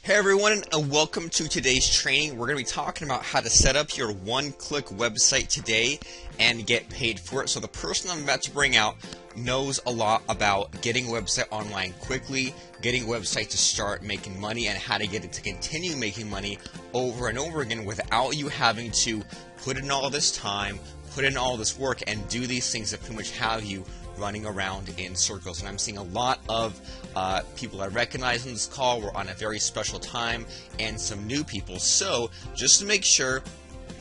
Hey everyone, and welcome to today's training. We're going to be talking about how to set up your one-click website today and get paid for it. So the person I'm about to bring out knows a lot about getting a website online quickly, getting a website to start making money, and how to get it to continue making money over and over again without you having to put in all this time, put in all this work, and do these things that pretty much have you running around in circles. And I'm seeing a lot of people I recognize on this call. We're on a very special time, and some new people. So just to make sure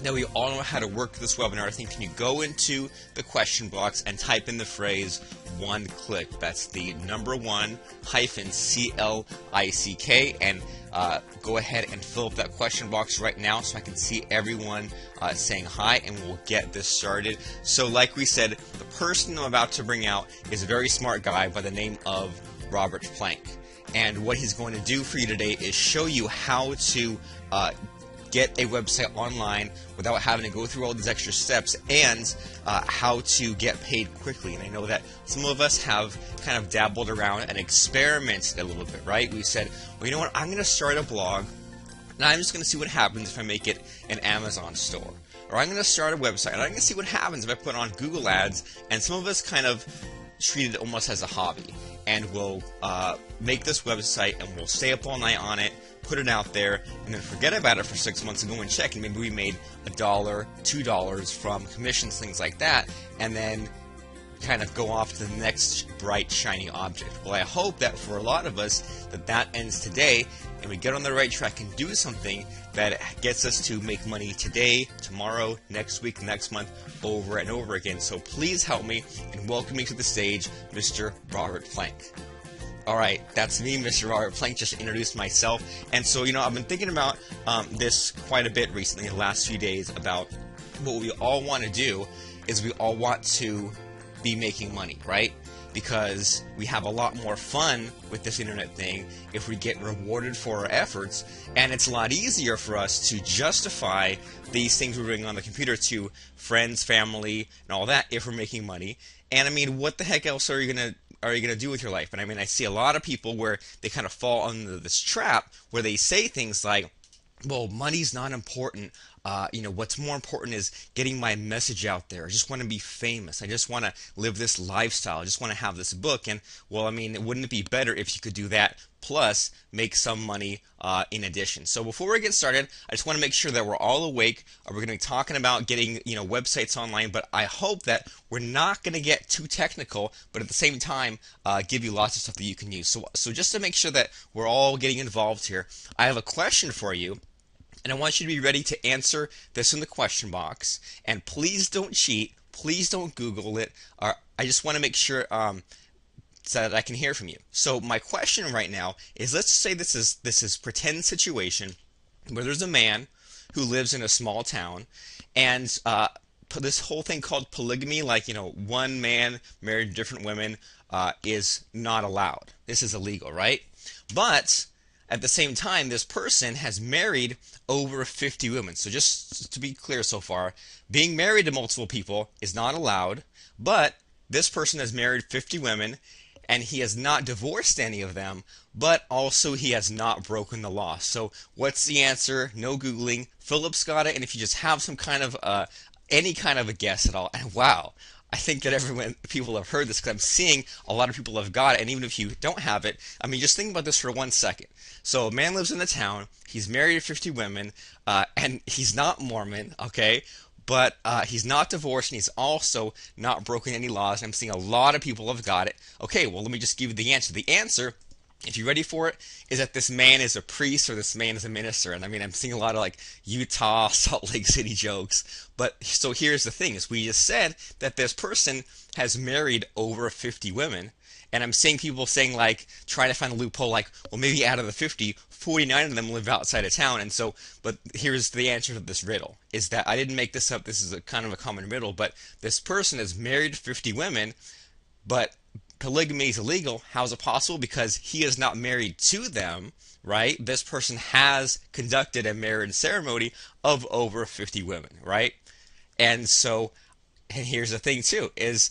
that we all know how to work this webinar, I think can you go into the question box and type in the phrase one click. That's the number one hyphen CLICK, and go ahead and fill up that question box right now so I can see everyone saying hi, and we'll get this started. So like we said, the person I'm about to bring out is a very smart guy by the name of Robert Plank. And what he's going to do for you today is show you how to get a website online without having to go through all these extra steps, and how to get paid quickly. And I know that some of us have kind of dabbled around and experimented a little bit, right? We said, well, you know what, I'm going to start a blog, and I'm just going to see what happens if I make it an Amazon store. Or I'm going to start a website, and I'm going to see what happens if I put on Google Ads. And some of us kind of treat it almost as a hobby, and we'll make this website, and we'll stay up all night on it, put it out there, and then forget about it for 6 months and go and check, and maybe we made $1, $2 from commissions, things like that, and then kind of go off to the next bright, shiny object. Well, I hope that for a lot of us that ends today, and we get on the right track and do something that gets us to make money today, tomorrow, next week, next month, over and over again. So please help me in welcoming to the stage Mr. Robert Plank. Alright, that's me, Mr. Robert Plank. Just introduced myself. And so, you know, I've been thinking about this quite a bit recently, the last few days, about what we all want to do is we all want to be making money, right? Because we have a lot more fun with this internet thing if we get rewarded for our efforts, and it's a lot easier for us to justify these things we're doing on the computer to friends, family, and all that if we're making money. And I mean, what the heck else are you gonna do with your life? And I mean, I see a lot of people where they kind of fall under this trap where they say things like, well, money's not important. You know, what's more important is getting my message out there. I just want to be famous. I just want to live this lifestyle. I just want to have this book. And, well, I mean, wouldn't it be better if you could do that plus make some money in addition? So before we get started, I just want to make sure that we're all awake. We're going to be talking about getting, you know, websites online, but I hope that we're not going to get too technical, but at the same time, give you lots of stuff that you can use. So just to make sure that we're all getting involved here, I have a question for you. And I want you to be ready to answer this in the question box. And please don't cheat. Please don't Google it. I just want to make sure so that I can hear from you. So my question right now is, let's say this is pretend situation where there's a man who lives in a small town, and this whole thing called polygamy, like, you know, one man married to different women, is not allowed. This is illegal, right? But at the same time, this person has married over 50 women. So just to be clear so far, being married to multiple people is not allowed, but this person has married 50 women, and he has not divorced any of them, but also he has not broken the law. So what's the answer? No Googling. Philip's got it, and if you just have some kind of, any kind of a guess at all, and wow, I think that people have heard this, because I'm seeing a lot of people have got it, and even if you don't have it, I mean, just think about this for 1 second. So a man lives in a town, he's married to 50 women, and he's not Mormon, okay, but he's not divorced, and he's also not broken any laws, and I'm seeing a lot of people have got it. Okay, well, let me just give you the answer. The answer, if you're ready for it, is that this man is a priest or this man is a minister. And I mean, I'm seeing a lot of like Utah, Salt Lake City jokes. But so here's the thing, is we just said that this person has married over 50 women. And I'm seeing people saying, like, trying to find a loophole, like, well, maybe out of the 50, 49 of them live outside of town. And so, but here's the answer to this riddle, is that I didn't make this up. This is a kind of a common riddle, but this person is married to 50 women, but polygamy is illegal. How is it possible? Because he is not married to them, right? This person has conducted a marriage ceremony of over 50 women, right? And so And here's the thing too, is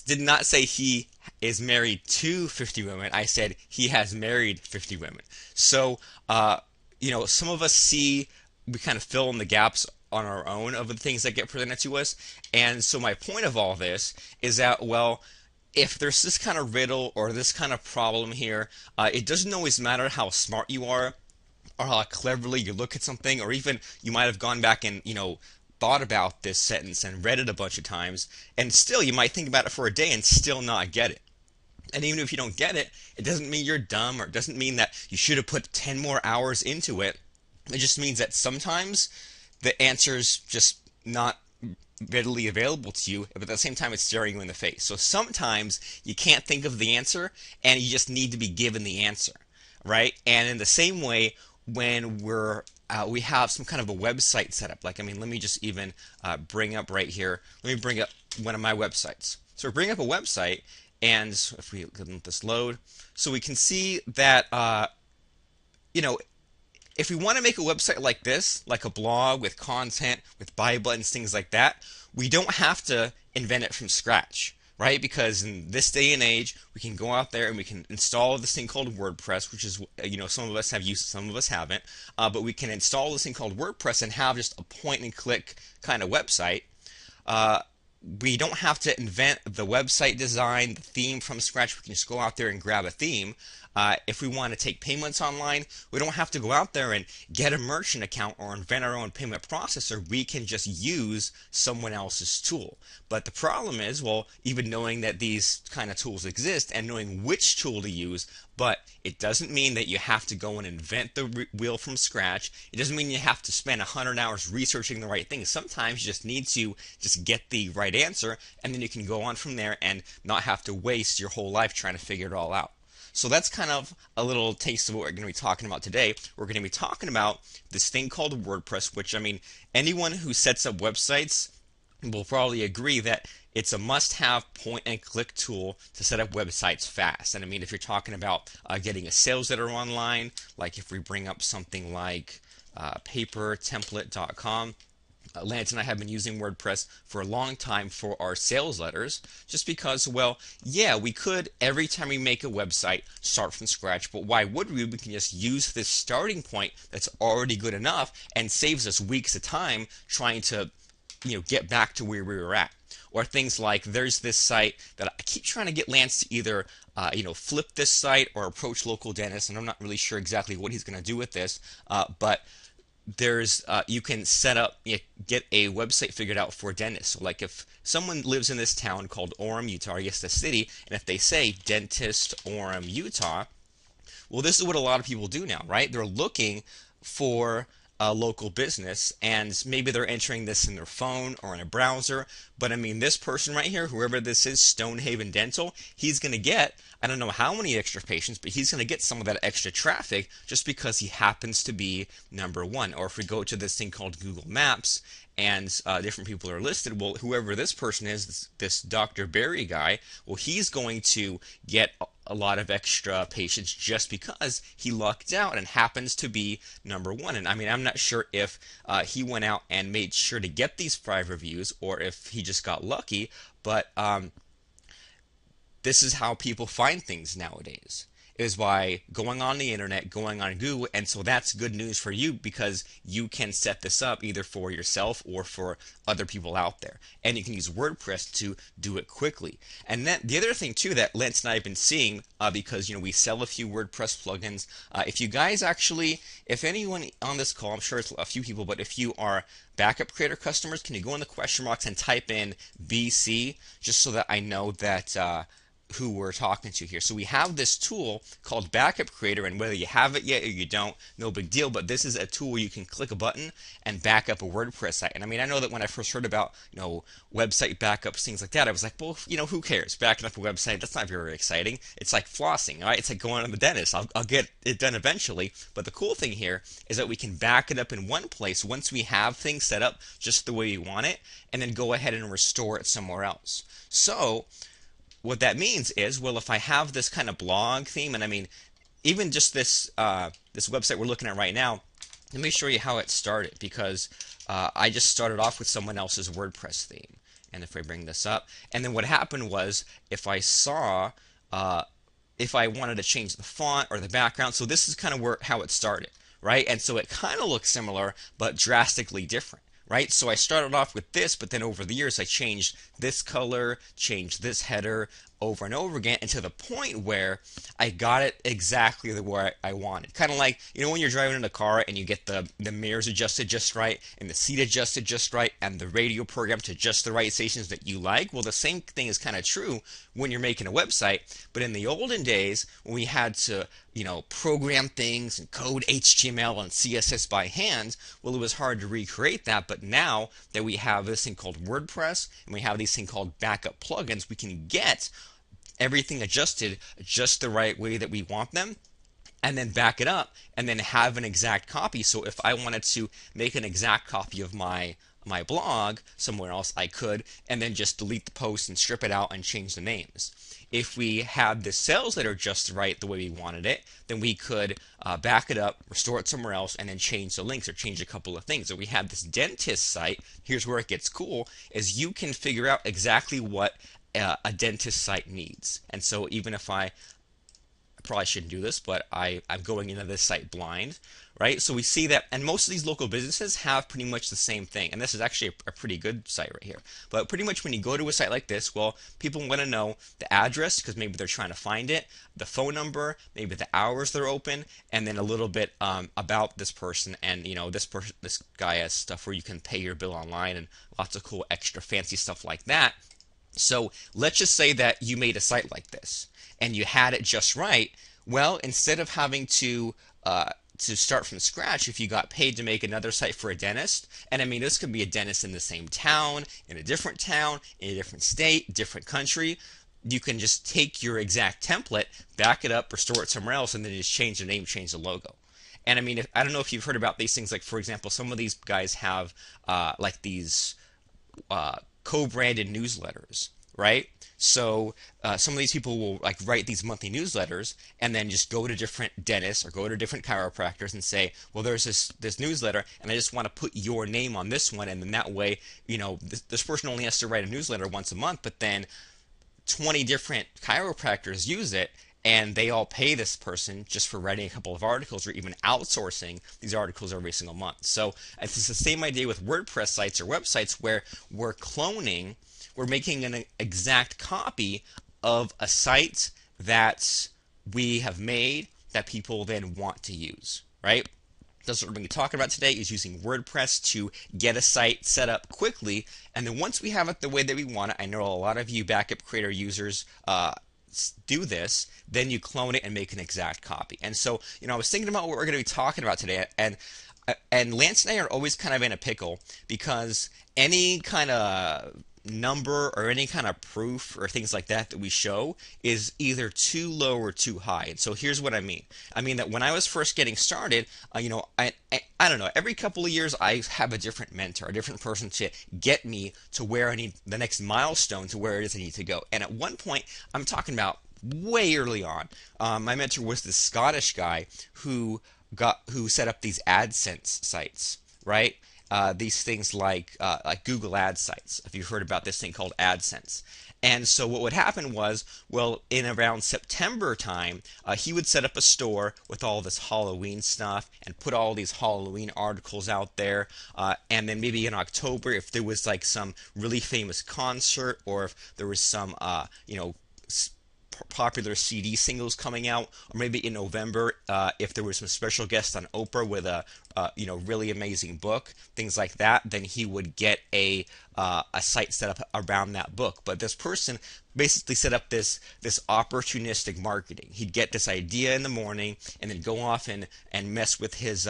did not say he is married to 50 women. I said he has married 50 women. So, some of us we kind of fill in the gaps on our own of the things that get presented to us. And so my point of all this is that, well, if there's this kind of riddle or this kind of problem here, it doesn't always matter how smart you are or how cleverly you look at something, or even you might have gone back and, thought about this sentence and read it a bunch of times, and still you might think about it for a day and still not get it. And even if you don't get it, it doesn't mean you're dumb, or it doesn't mean that you should have put 10 more hours into it. It just means that sometimes the answer's just not readily available to you, but at the same time it's staring you in the face. So sometimes you can't think of the answer and you just need to be given the answer, right? And in the same way, when we have some kind of a website set up, like, let me just even bring up right here, let me bring up one of my websites. So we bring up a website, and if we let this load, so we can see that, if we want to make a website like this, like a blog with content, with buy buttons, things like that, we don't have to invent it from scratch, right? Because in this day and age, we can go out there and we can install this thing called WordPress, which is, some of us have used it, some of us haven't, but we can install this thing called WordPress and have just a point and click kind of website. We don't have to invent the website design, the theme from scratch. We can just go out there and grab a theme. If we want to take payments online, we don't have to go out there and get a merchant account or invent our own payment processor. We can just use someone else's tool. But the problem is, well, even knowing that these kind of tools exist and knowing which tool to use, but it doesn't mean that you have to go and invent the wheel from scratch. It doesn't mean you have to spend 100 hours researching the right thing. Sometimes you just need to just get the right answer, and then you can go on from there and not have to waste your whole life trying to figure it all out. So that's kind of a little taste of what we're going to be talking about today. We're going to be talking about this thing called WordPress, which, anyone who sets up websites will probably agree that it's a must-have point-and-click tool to set up websites fast. And if you're talking about getting a sales letter online, like if we bring up something like papertemplate.com, Lance and I have been using WordPress for a long time for our sales letters, just because, well, yeah, we could, every time we make a website, start from scratch, but why would we? We can just use this starting point that's already good enough and saves us weeks of time trying to, get back to where we were at. Or things like, there's this site that I keep trying to get Lance to either, flip this site or approach local dentists, and I'm not really sure exactly what he's going to do with this, but there's you can set up, get a website figured out for dentists. So like if someone lives in this town called Orem, Utah, or yes, the city, and if they say Dentist Orem, Utah, well, this is what a lot of people do now, right? They're looking for a local business, and maybe they're entering this in their phone or in a browser, but this person right here, whoever this is, Stonehaven Dental, he's going to get, I don't know how many extra patients, but he's going to get some of that extra traffic just because he happens to be number one. Or if we go to this thing called Google Maps and different people are listed, well, whoever this person is, this Dr. Barry guy, well, he's going to get a lot of extra patients just because he lucked out and happens to be number one. And I'm not sure if he went out and made sure to get these 5 reviews or if he just got lucky, but this is how people find things nowadays, is by going on the internet, going on Google, and so that's good news for you because you can set this up either for yourself or for other people out there. And you can use WordPress to do it quickly. And then the other thing too that Lance and I have been seeing, because we sell a few WordPress plugins, if you guys actually, if anyone on this call, I'm sure it's a few people, but if you are backup creator customers, can you go in the question box and type in BC just so that I know that who we're talking to here. So we have this tool called Backup Creator, and whether you have it yet or you don't, no big deal, but this is a tool where you can click a button and back up a WordPress site. And I know that when I first heard about, website backups, things like that, I was like, well, who cares? Backing up a website, that's not very exciting. It's like flossing, right? It's like going to the dentist. I'll get it done eventually. But the cool thing here is that we can back it up in one place once we have things set up just the way we want it, and then go ahead and restore it somewhere else. So what that means is, well, if I have this kind of blog theme, and even just this this website we're looking at right now, let me show you how it started, because I just started off with someone else's WordPress theme. And if I bring this up, and then what happened was if I saw if I wanted to change the font or the background. So this is kind of how it started, right? And so it kind of looks similar, but drastically different, right? So I started off with this, but then over the years I changed this color, changed this header over and over again, and to the point where I got it exactly the way I wanted. Kind of like, when you're driving in a car and you get the mirrors adjusted just right, and the seat adjusted just right, and the radio programmed to just the right stations that you like. Well, the same thing is kind of true when you're making a website. But in the olden days, when we had to, program things and code HTML and CSS by hand, well, it was hard to recreate that. But now that we have this thing called WordPress and we have these thing called backup plugins, we can get everything adjusted just the right way that we want them, and then back it up and then have an exact copy. So if I wanted to make an exact copy of my blog somewhere else, I could, and then just delete the post and strip it out and change the names. If we had the cells that are just right the way we wanted it, then we could back it up, restore it somewhere else, and then change the links or change a couple of things. So we have this dentist site. Here's where it gets cool, is you can figure out exactly what a dentist site needs. And so even if I probably shouldn't do this, but I'm going into this site blind, right? So we see that, and most of these local businesses have pretty much the same thing. And this is actually a pretty good site right here. But pretty much when you go to a site like this, well, people want to know the address because maybe they're trying to find it, the phone number, maybe the hours they're open, and then a little bit about this person. And this guy has stuff where you can pay your bill online and lots of cool extra fancy stuff like that. So let's just say that you made a site like this and you had it just right. Well, instead of having to start from scratch, if you got paid to make another site for a dentist, and I mean this could be a dentist in the same town, in a different state, different country, you can just take your exact template, back it up, restore it somewhere else, and then just change the name, change the logo. And I mean, I don't know if you've heard about these things. Like, for example, some of these guys have like these co-branded newsletters, right? So some of these people will like write these monthly newsletters and then just go to different dentists or go to different chiropractors and say, well, there's this newsletter and I just want to put your name on this one, and then that way, this person only has to write a newsletter once a month, but then 20 different chiropractors use it, and they all pay this person just for writing a couple of articles or even outsourcing these articles every single month. So it's the same idea with WordPress sites or websites where we're making an exact copy of a site that we have made that people then want to use, right? That's what we're going to be talking about today, is using WordPress to get a site set up quickly. And then once we have it the way that we want it, I know a lot of you backup creator users do this, then you clone it and make an exact copy. And so, I was thinking about what we're going to be talking about today, and Lance and I are always kind of in a pickle because any kind of number or any kind of proof or things like that we show is either too low or too high. And so here's what I mean. I mean that when I was first getting started, I don't know, every couple of years I have a different mentor, a different person to get me to where I need the next milestone, to where it is I need to go. And at one point, I'm talking about way early on, my mentor was this Scottish guy who set up these AdSense sites, right? These things like Google Ads sites, if you've heard about this thing called AdSense. And so what would happen was, well, in around September time, he would set up a store with all this Halloween stuff and put all these Halloween articles out there. And then maybe in October, if there was like some really famous concert, or if there was some, popular CD singles coming out, or maybe in November if there was some special guest on Oprah with a really amazing book, things like that, then he would get a site set up around that book. But this person basically set up this opportunistic marketing. He'd get this idea in the morning and then go off and mess with his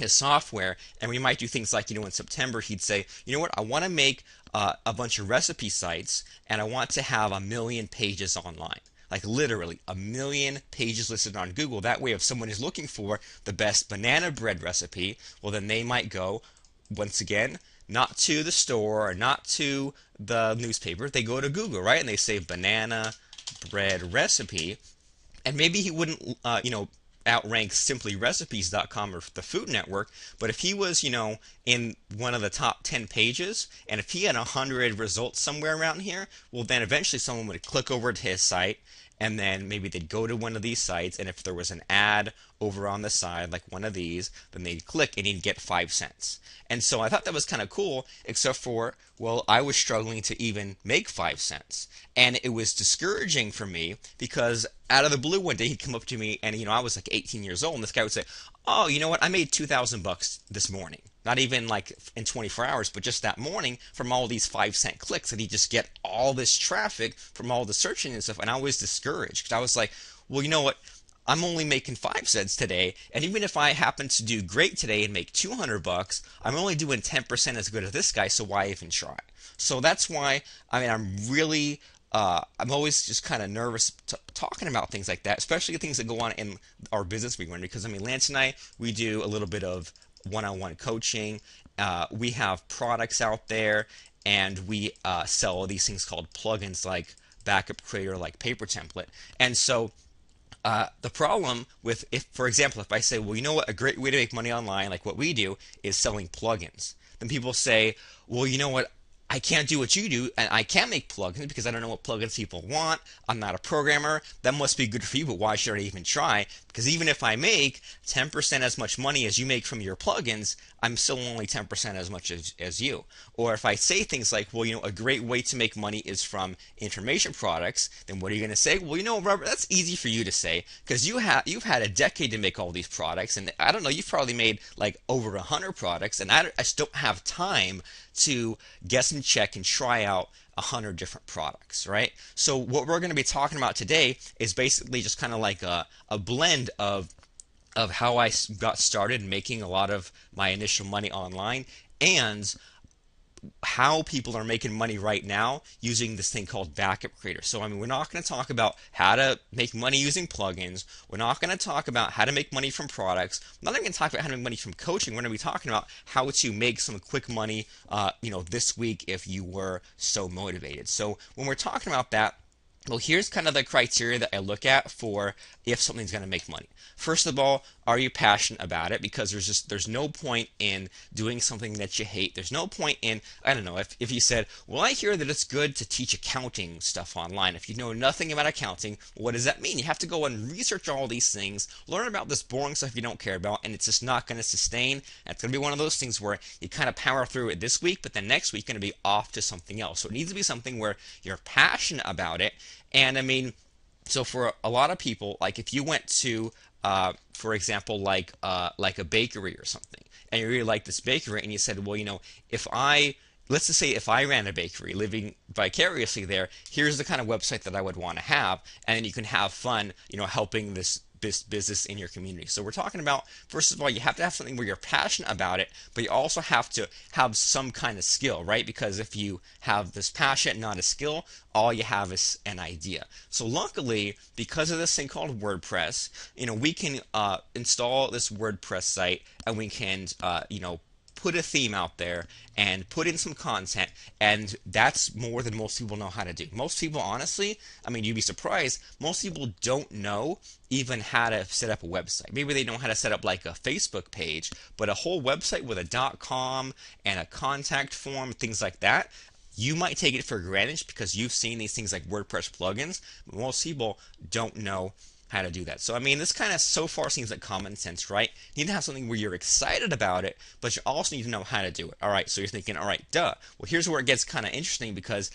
software, and we might do things like, in September he'd say, I want to make a bunch of recipe sites, and I want to have 1 million pages online. Like literally 1 million pages listed on Google. That way, if someone is looking for the best banana bread recipe, well, then they might go, once again, not to the store or not to the newspaper. They go to Google, right? And they say banana bread recipe. And maybe he wouldn't, outrank simplyrecipes.com or the Food Network, but if he was, in one of the top 10 pages, and if he had 100 results somewhere around here, well, then eventually someone would click over to his site, and then maybe they'd go to one of these sites, and if there was an ad over on the side, like one of these, then they'd click and he'd get 5 cents. And so I thought that was kind of cool, except for, well, I was struggling to even make 5 cents. And it was discouraging for me because out of the blue one day he'd come up to me and, I was like 18 years old, and this guy would say, oh, you know what, I made $2,000 this morning. Not even like in 24 hours, but just that morning from all these 5-cent clicks. And he'd just get all this traffic from all the searching and stuff. And I was discouraged because I was like, well, you know what? I'm only making 5 cents today, and even if I happen to do great today and make $200, I'm only doing 10% as good as this guy, so why even try? So that's why, I'm really, I'm always just kind of nervous talking about things like that, especially things that go on in our business we run, because Lance and I, we do a little bit of one-on-one coaching, we have products out there, and we sell these things called plugins like Backup Creator, like Paper Template, and so the problem with, for example, if I say, well, you know what, a great way to make money online, like what we do, is selling plugins. Then people say, well, you know what, I can't do what you do, and I can't make plugins because I don't know what plugins people want. I'm not a programmer. That must be good for you, but why should I even try? Because even if I make 10% as much money as you make from your plugins, I'm still only 10% as much as you. Or if I say things like, well, a great way to make money is from information products, then what are you going to say? Well, Robert, that's easy for you to say because you've had a decade to make all these products, and I don't know, you've probably made like over 100 products, and I just don't have time to guess and check and try out 100 different products, right? So what we're going to be talking about today is basically just kind of like a blend of how I got started making a lot of my initial money online, and how people are making money right now using this thing called Backup Creator. So we're not going to talk about how to make money using plugins. We're not going to talk about how to make money from products. We're not even going to talk about how to make money from coaching. We're going to be talking about how to make some quick money, this week if you were so motivated. So when we're talking about that, well, here's kind of the criteria that I look at for if something's going to make money. First of all, are you passionate about it? Because there's no point in doing something that you hate. There's no point in, I don't know, if you said, well, I hear that it's good to teach accounting stuff online. If you know nothing about accounting, what does that mean? You have to go and research all these things, learn about this boring stuff you don't care about, and it's just not going to sustain. And it's going to be one of those things where you kind of power through it this week, but then next week you're going to be off to something else. So it needs to be something where you're passionate about it. And so for a lot of people, like if you went to, for example, like a bakery or something, and you really like this bakery, and you said, well, let's just say if I ran a bakery, living vicariously there, here's the kind of website that I would want to have, and then you can have fun, helping this business in your community. So we're talking about, first of all, you have to have something where you're passionate about it, but you also have to have some kind of skill, right? Because if you have this passion, not a skill, all you have is an idea. So luckily, because of this thing called WordPress, we can install this WordPress site, and we can, put a theme out there and put in some content, and that's more than most people know how to do. Most people, honestly, you'd be surprised, most people don't know even how to set up a website. Maybe they know how to set up like a Facebook page, but a whole website with a .com and a contact form, things like that, you might take it for granted because you've seen these things like WordPress plugins, but most people don't know how to do that. So this kind of so far seems like common sense, right? You need to have something where you're excited about it, but you also need to know how to do it. All right, so you're thinking, all right, duh. Well, here's where it gets kind of interesting, because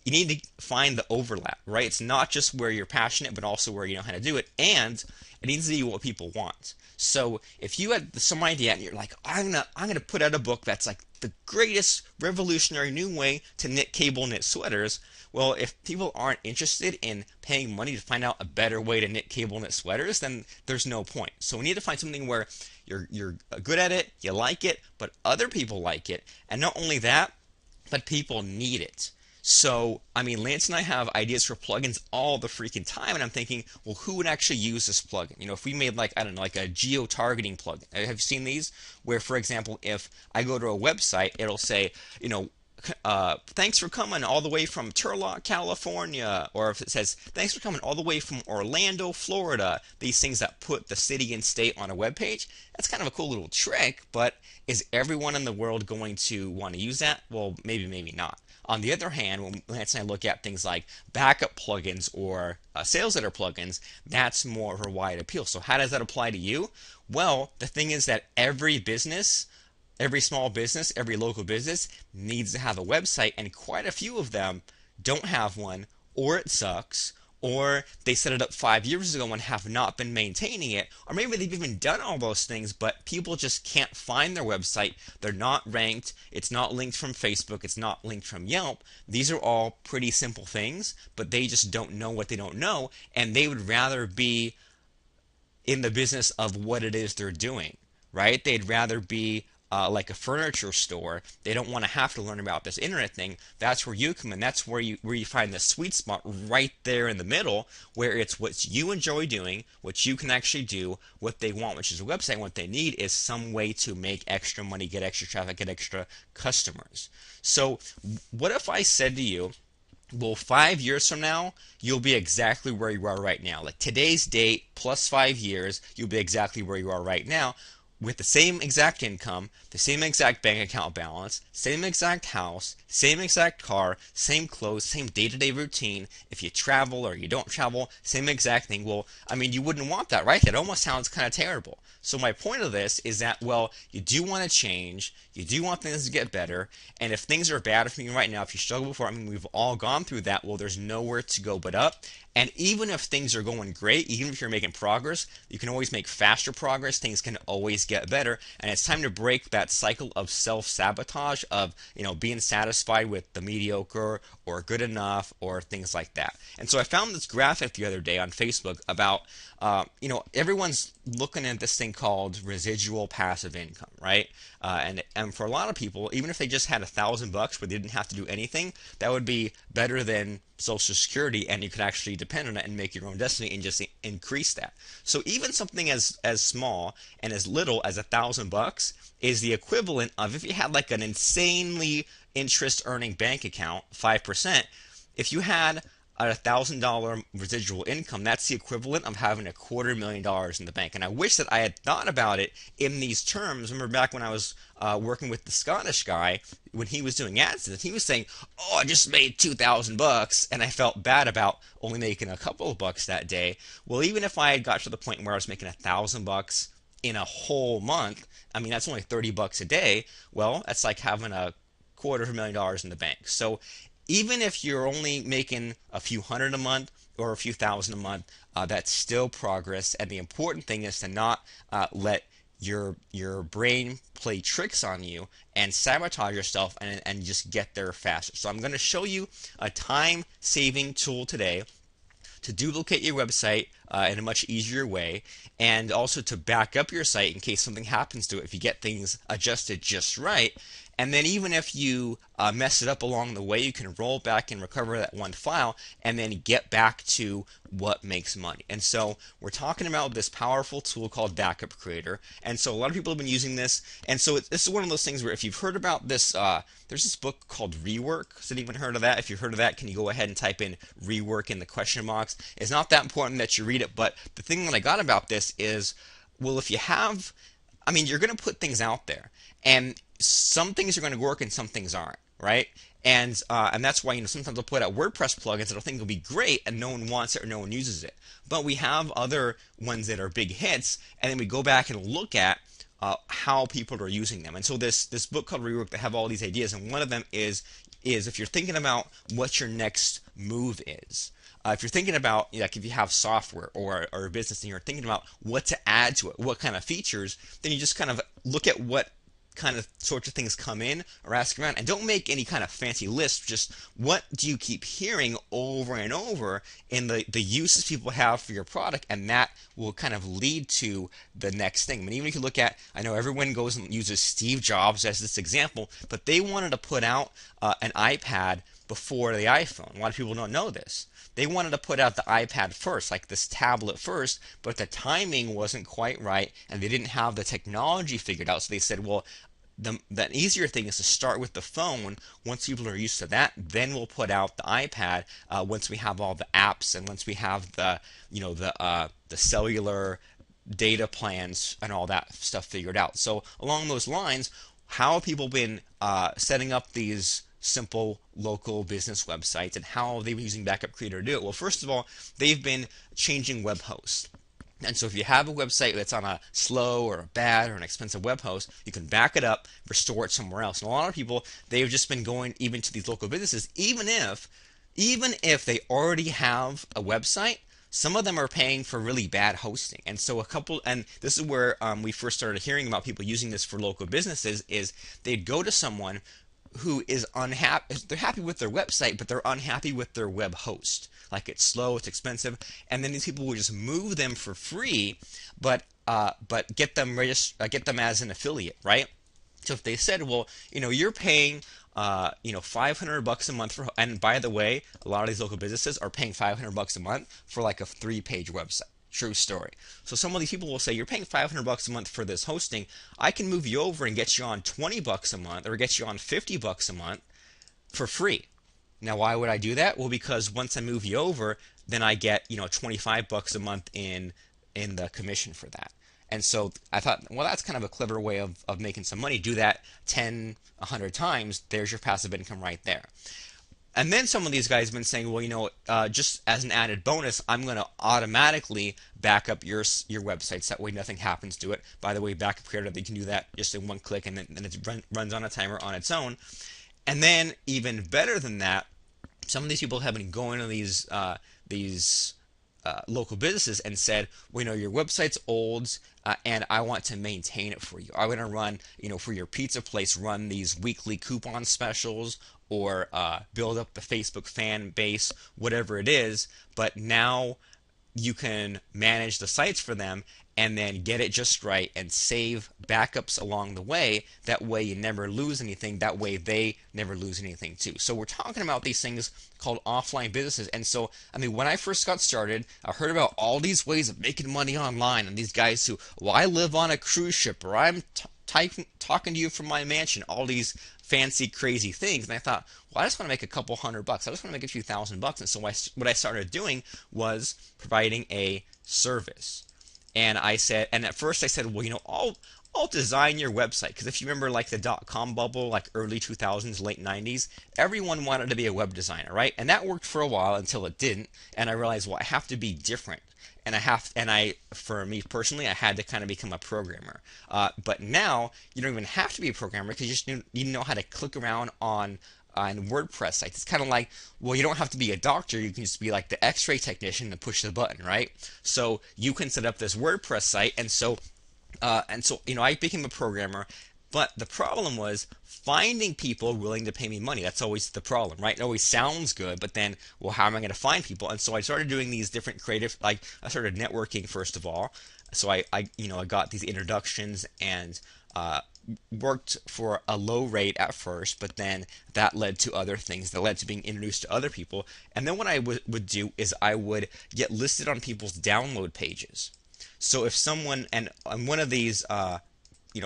you need to find the overlap, right? It's not just where you're passionate, but also where you know how to do it, and it needs to be what people want. So if you had some idea and you're like, I'm gonna put out a book that's like the greatest revolutionary new way to knit cable knit sweaters. Well, if people aren't interested in paying money to find out a better way to knit cable knit sweaters, then there's no point. So we need to find something where you're good at it, you like it, but other people like it, and not only that, but people need it. So, Lance and I have ideas for plugins all the freaking time, and I'm thinking, well, who would actually use this plugin? If we made like a geo-targeting plugin. Have you seen these? Where, for example, if I go to a website, it'll say, thanks for coming all the way from Turlock, California, or if it says thanks for coming all the way from Orlando, Florida, these things that put the city and state on a web page, that's kind of a cool little trick, but is everyone in the world going to want to use that? Well, maybe, maybe not. On the other hand, when Lance and I look at things like backup plugins or sales letter plugins, that's more of a wide appeal. So how does that apply to you? Well, the thing is that every business, every small business, every local business needs to have a website, and quite a few of them don't have one, or it sucks, or they set it up 5 years ago and have not been maintaining it, or maybe they've even done all those things, but people just can't find their website. They're not ranked, it's not linked from Facebook, it's not linked from Yelp. These are all pretty simple things, but they just don't know what they don't know, and they would rather be in the business of what it is they're doing, right? They'd rather be like a furniture store. They don't want to have to learn about this internet thing. That's where you come in. That's where you find the sweet spot right there in the middle, where it's what you enjoy doing, what you can actually do, what they want, which is a website. What they need is some way to make extra money, get extra traffic, get extra customers. So what if I said to you, well, 5 years from now, you'll be exactly where you are right now. Like today's date plus 5 years, you'll be exactly where you are right now, with the same exact income, the same exact bank account balance, same exact house, same exact car, same clothes, same day-to-day routine. If you travel or you don't travel, same exact thing. Well, I mean, you wouldn't want that, right? That almost sounds kind of terrible. So my point of this is that, well, you do want to change, you do want things to get better, and if things are bad for you right now, if you struggle before, I mean, we've all gone through that, well, there's nowhere to go but up. And even if things are going great, even if you're making progress, you can always make faster progress. Things can always get better. And it's time to break that cycle of self-sabotage of, being satisfied with the mediocre or good enough or things like that. And so I found this graphic the other day on Facebook about, everyone's looking at this thing called residual passive income, right? And for a lot of people, even if they just had $1,000 where they didn't have to do anything, that would be better than Social Security, and you could actually depend on it and make your own destiny and just increase that. So even something as small and as little as $1,000 is the equivalent of, if you had like an insanely interest earning bank account, 5%, if you had a $1,000 residual income, that's the equivalent of having $250,000 in the bank. And I wish that I had thought about it in these terms. Remember back when I was working with the Scottish guy, when he was doing AdSense, he was saying, "Oh, I just made $2,000," and I felt bad about only making a couple of bucks that day. Well, even if I had got to the point where I was making $1,000 in a whole month, I mean, that's only $30 a day. Well, that's like having $250,000 in the bank. So even if you're only making a few hundred a month or a few thousand a month, that's still progress. And the important thing is to not let your brain play tricks on you and sabotage yourself and just get there faster. So I'm going to show you a time-saving tool today to duplicate your website in a much easier way, and also to back up your site in case something happens to it if you get things adjusted just right. And then even if you mess it up along the way, you can roll back and recover that one file and then get back to what makes money. And so we're talking about this powerful tool called Backup Creator. And so a lot of people have been using this. And so this is one of those things where if you've heard about this, there's this book called Rework. Has anyone heard of that? If you've heard of that, can you go ahead and type in Rework in the question box? It's not that important that you read it, but the thing that I got about this is, well, if you have, I mean, you're going to put things out there, and some things are going to work and some things aren't, right? And that's why, sometimes I'll put out WordPress plugins that I think will be great and no one wants it or no one uses it. But we have other ones that are big hits, and then we go back and look at how people are using them. And so this book called Rework, they have all these ideas, and one of them is if you're thinking about what your next move is. If you're thinking about, like, if you have software or a business and you're thinking about what to add to it, what kind of features, then you just kind of look at what kind of sorts of things come in or ask around, and don't make any kind of fancy list. Just what do you keep hearing over and over in the uses people have for your product, and that will kind of lead to the next thing. I mean, even if you look at, I know everyone goes and uses Steve Jobs as this example, but they wanted to put out an iPad before the iPhone. A lot of people don't know this. They wanted to put out the iPad first, like this tablet first, but the timing wasn't quite right, and they didn't have the technology figured out. So they said, well, the easier thing is to start with the phone. Once people are used to that, then we'll put out the iPad once we have all the apps and once we have the the cellular data plans and all that stuff figured out. So along those lines, how have people been setting up these simple local business websites, and how have they been using Backup Creator to do it? Well, first of all, they've been changing web hosts. And so if you have a website that's on a slow or a bad or an expensive web host, you can back it up, restore it somewhere else. And a lot of people, they've just been going even to these local businesses, even if they already have a website. Some of them are paying for really bad hosting. And so and this is where we first started hearing about people using this for local businesses, is they'd go to someone who is unhappy. They're happy with their website, but they're unhappy with their web host. Like, it's slow, it's expensive, and then these people will just move them for free, but get them as an affiliate, right? So if they said, well, you're paying $500 a month for, and by the way, a lot of these local businesses are paying $500 a month for like a 3-page website. True story. So some of these people will say, you're paying $500 a month for this hosting. I can move you over and get you on $20 a month, or get you on $50 a month for free. Now, why would I do that? Well, because once I move you over, then I get $25 a month in the commission for that. And so I thought, well, that's kind of a clever way of making some money. Do that 10, 100 times. There's your passive income right there. And then some of these guys have been saying, well, just as an added bonus, I'm going to automatically back up your websites. That way nothing happens to it. By the way, Backup Creator, you can do that just in one click, and then it runs on a timer on its own. And then even better than that, some of these people have been going to these local businesses and said, well, your website's old, and I want to maintain it for you. I want to run, for your pizza place, run these weekly coupon specials, or build up the Facebook fan base, whatever it is. But now you can manage the sites for them and then get it just right and save backups along the way. That way you never lose anything. That way they never lose anything too. So we're talking about these things called offline businesses. And so, when I first got started, I heard about all these ways of making money online, and these guys who, well, I live on a cruise ship, or I'm talking to you from my mansion, all these fancy, crazy things. And I thought, well, I just want to make a couple $100. I just want to make a few $1,000. And so what I started doing was providing a service. And at first I said, well, I'll design your website. Because if you remember, like, the .com bubble, like early 2000s, late 90s, everyone wanted to be a web designer, right? And that worked for a while until it didn't. And I realized, well, I have to be different. For me personally, I had to kind of become a programmer. But now you don't even have to be a programmer, because you just need to know how to click around on WordPress sites. It's kind of like, well, you don't have to be a doctor. You can just be like the X-ray technician to push the button, right? So you can set up this WordPress site, and so I became a programmer. But the problem was finding people willing to pay me money. That's always the problem, right? It always sounds good, but then, well, how am I going to find people? And so I started doing these different creative, like, I started networking first of all. So I got these introductions and worked for a low rate at first, but then that led to other things that led to being introduced to other people. And then what I would do is I would get listed on people's download pages. So if someone, and one of these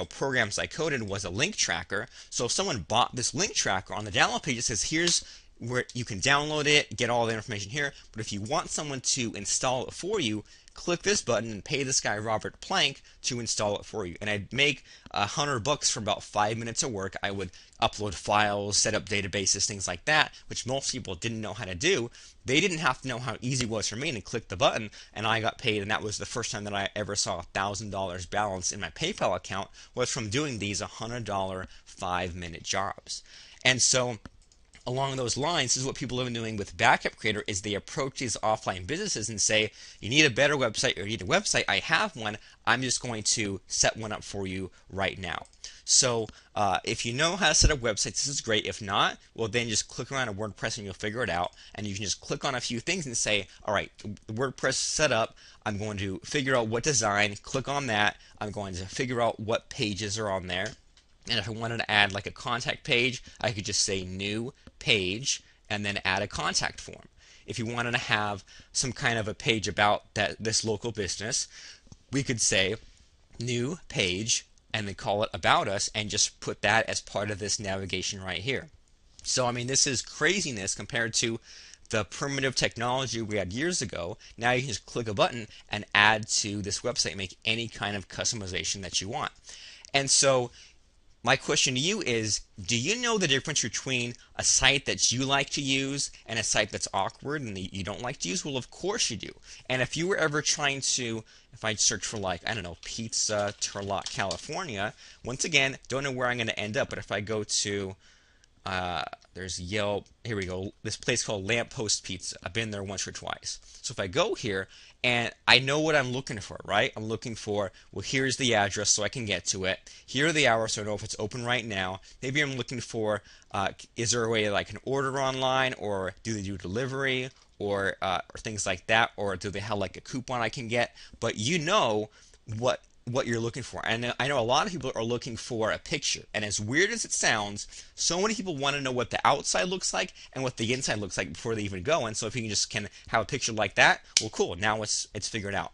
programs I coded was a link tracker. So if someone bought this link tracker, on the download page, it says, here's where you can download it, get all the information here. But if you want someone to install it for you, click this button and pay this guy Robert Plank to install it for you. And I'd make $100 for about 5 minutes of work. I would upload files, set up databases, things like that, which most people didn't know how to do. They didn't have to know how easy it was for me, and click the button, and I got paid. And that was the first time that I ever saw $1,000 balance in my PayPal account, was from doing these $100 5-minute jobs. And so along those lines, this is what people have been doing with Backup Creator, is they approach these offline businesses and say, you need a better website, or you need a website. I have one. I'm just going to set one up for you right now. So if you know how to set up websites, this is great. If not, well, then just click around in WordPress and you'll figure it out. And you can just click on a few things and say, all right, the WordPress set up. I'm going to figure out what design, click on that. I'm going to figure out what pages are on there. And if I wanted to add like a contact page, I could just say new page and then add a contact form. If you wanted to have some kind of a page about this local business, we could say new page and then call it About Us and just put that as part of this navigation right here. So I mean, this is craziness compared to the primitive technology we had years ago. Now you can just click a button and add to this website, make any kind of customization that you want. And so my question to you is, do you know the difference between a site that you like to use and a site that's awkward and that you don't like to use? Well, of course you do. And if you were ever trying to, if I search for like, I don't know, Pizza Turlock, California, once again, don't know where I'm going to end up, but if I go to there's Yelp. Here we go. This place called Lamppost Pizza. I've been there once or twice. So if I go here and I know what I'm looking for, right? I'm looking for, well, here's the address so I can get to it. Here are the hours so I know if it's open right now. Maybe I'm looking for, is there a way that I can order online, or do they do delivery, or things like that, or do they have like a coupon I can get? But you know what you're looking for. And I know a lot of people are looking for a picture. And as weird as it sounds, so many people want to know what the outside looks like and what the inside looks like before they even go. And so if you can have a picture like that, well, cool. Now it's figured out.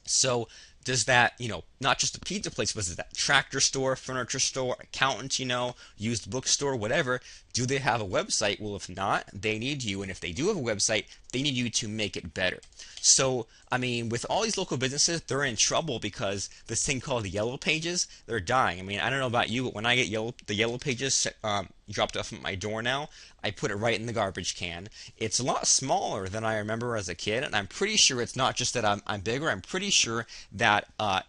So does that, not just a pizza place, but is that tractor store, furniture store, accountant, used bookstore, whatever, do they have a website? Well, if not, they need you. And if they do have a website, they need you to make it better. So, I mean, with all these local businesses, they're in trouble because this thing called the Yellow Pages, they're dying. I mean, I don't know about you, but when I get the Yellow Pages dropped off at my door now, I put it right in the garbage can. It's a lot smaller than I remember as a kid, and I'm pretty sure it's not just that I'm bigger. I'm pretty sure that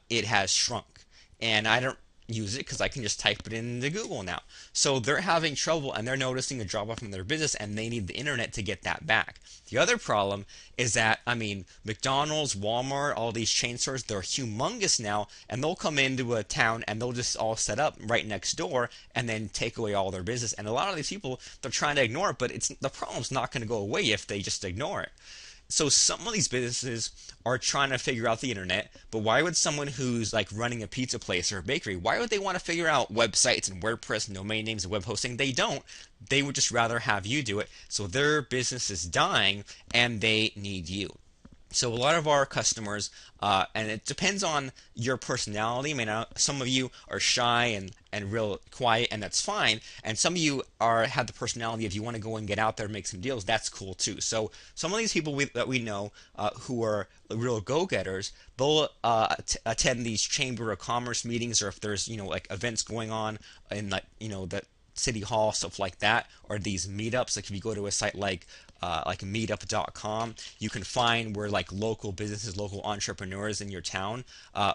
it has shrunk. And I don't use it because I can just type it into Google now. So they're having trouble, and they're noticing a drop off in their business, and they need the internet to get that back. The other problem is that, I mean, McDonald's, Walmart, all these chain stores, they're humongous now, and they'll come into a town and they'll just all set up right next door and then take away all their business. And a lot of these people, they're trying to ignore it, but the problem's not going to go away if they just ignore it. So some of these businesses are trying to figure out the internet, but why would someone who's like running a pizza place or a bakery, why would they want to figure out websites and WordPress and domain names and web hosting? They don't. They would just rather have you do it. So their business is dying and they need you. So a lot of our customers, and it depends on your personality. I mean, some of you are shy and real quiet, and that's fine. And some of you have the personality, if you want to go and get out there and make some deals, that's cool too. So some of these people that we know who are real go-getters, they'll attend these Chamber of Commerce meetings, or if there's like events going on in that City Hall, stuff like that, or these meetups. Like if you go to a site like meetup.com, you can find where like local businesses, local entrepreneurs in your town,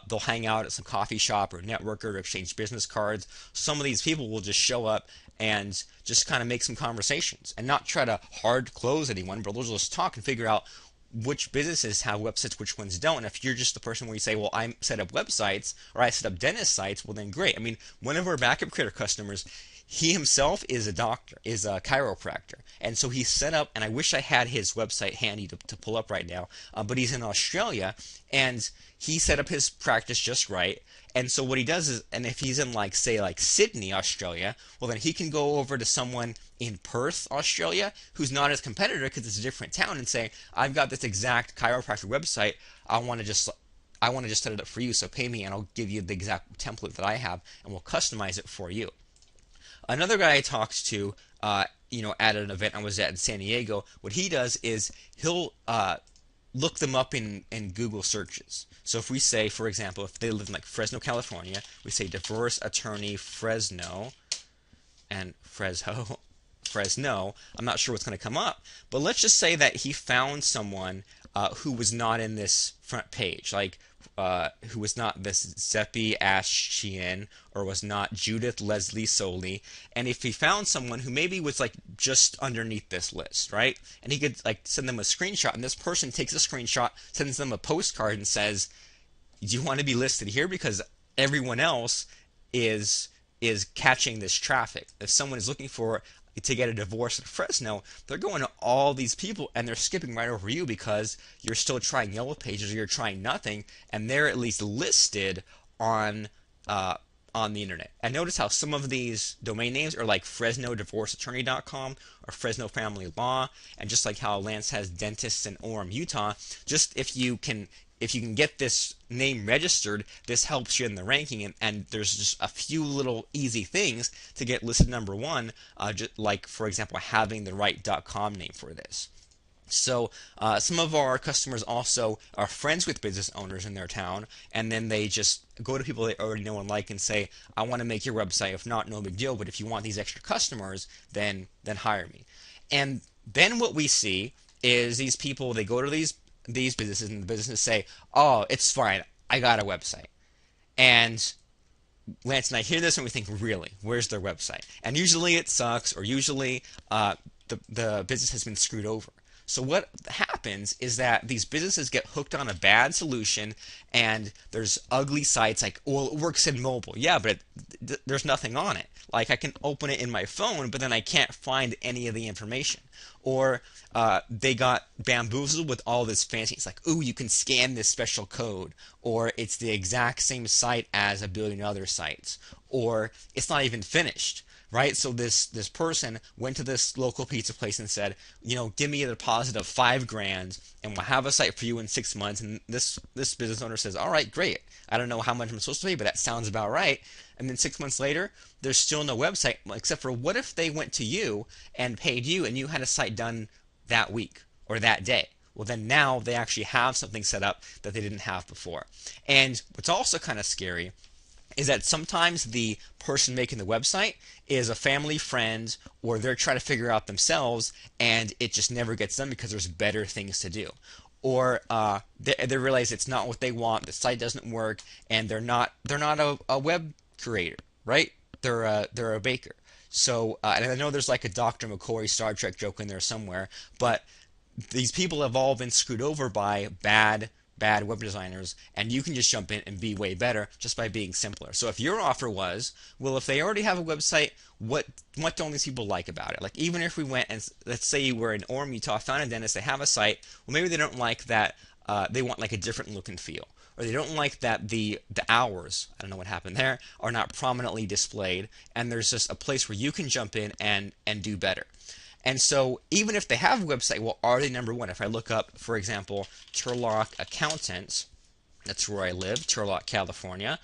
they'll hang out at some coffee shop or networker or exchange business cards. Some of these people will just show up and just kind of make some conversations and not try to hard close anyone, but they'll just talk and figure out which businesses have websites, which ones don't. And if you're just the person where you say, well, I set up websites or I set up dentist sites, well then great. I mean, one of our backup creator customers, he himself is a doctor, is a chiropractor. And so he set up, and I wish I had his website handy to pull up right now, but he's in Australia, and he set up his practice just right. And so what he does is, and if he's in say Sydney, Australia, well then he can go over to someone in Perth, Australia, who's not his competitor because it's a different town, and say, I've got this exact chiropractor website, I want to just set it up for you, so pay me and I'll give you the exact template that I have, and we'll customize it for you. Another guy I talked to, at an event I was at in San Diego, what he does is he'll look them up in Google searches. So if we say, for example, if they live in like Fresno, California, we say divorce attorney Fresno, and Fresno, I'm not sure what's going to come up, but let's just say that he found someone who was not in this front page, like who was not this Zeppi Ashchian, or was not Judith Leslie Soley, and if he found someone who maybe was like just underneath this list, right, and he could like send them a screenshot, and this person takes a screenshot, sends them a postcard and says, do you want to be listed here? Because everyone else is catching this traffic. If someone is looking to get a divorce in Fresno, they're going to all these people and they're skipping right over you because you're still trying Yellow Pages or you're trying nothing, and they're at least listed on the internet. And notice how some of these domain names are like FresnoDivorceAttorney.com or Fresno Family Law, and just like how Lance has dentists in Orem, Utah, just if you can if you can get this name registered, this helps you in the ranking, and there's just a few little easy things to get listed number one, just like, for example, having the right .com name for this. So some of our customers also are friends with business owners in their town, and then they just go to people they already know and like and say, I want to make your website. If not, no big deal, but if you want these extra customers, then hire me. And then what we see is these people, they go to these businesses, and the businesses say, oh, it's fine, I got a website. And Lance and I hear this and we think, really, where's their website? And usually it sucks, or usually the business has been screwed over. So what happens is that these businesses get hooked on a bad solution, and there's ugly sites like, well, it works in mobile. Yeah, but there's nothing on it. Like, I can open it in my phone, but then I can't find any of the information. Or they got bamboozled with all this fancy. It's like, ooh, you can scan this special code. Or it's the exact same site as a billion other sites. Or it's not even finished. Right? So this person went to this local pizza place and said, give me a deposit of $5,000 and we'll have a site for you in 6 months. And this business owner says, all right, great. I don't know how much I'm supposed to pay, but that sounds about right. And then 6 months later, there's still no website, except for, what if they went to you and paid you and you had a site done that week or that day? Well, then now they actually have something set up that they didn't have before. And what's also kind of scary is that sometimes the person making the website is a family friend, or they're trying to figure out themselves, and it just never gets done because there's better things to do. Or they realize it's not what they want, the site doesn't work, and they're not a web creator, right? They're a baker. So, and I know there's like a Dr. McCoy Star Trek joke in there somewhere, but these people have all been screwed over by bad web designers, and you can just jump in and be way better just by being simpler. So if your offer was, well, if they already have a website, what don't these people like about it? Like, even if we went and, let's say you were in Orem, Utah, found a dentist, they have a site, well, maybe they don't like that, they want like a different look and feel. Or they don't like that the hours, I don't know what happened there, are not prominently displayed, and there's just a place where you can jump in and do better. And so even if they have a website, well, are they number one? If I look up, for example, Turlock Accountants, that's where I live, Turlock, California,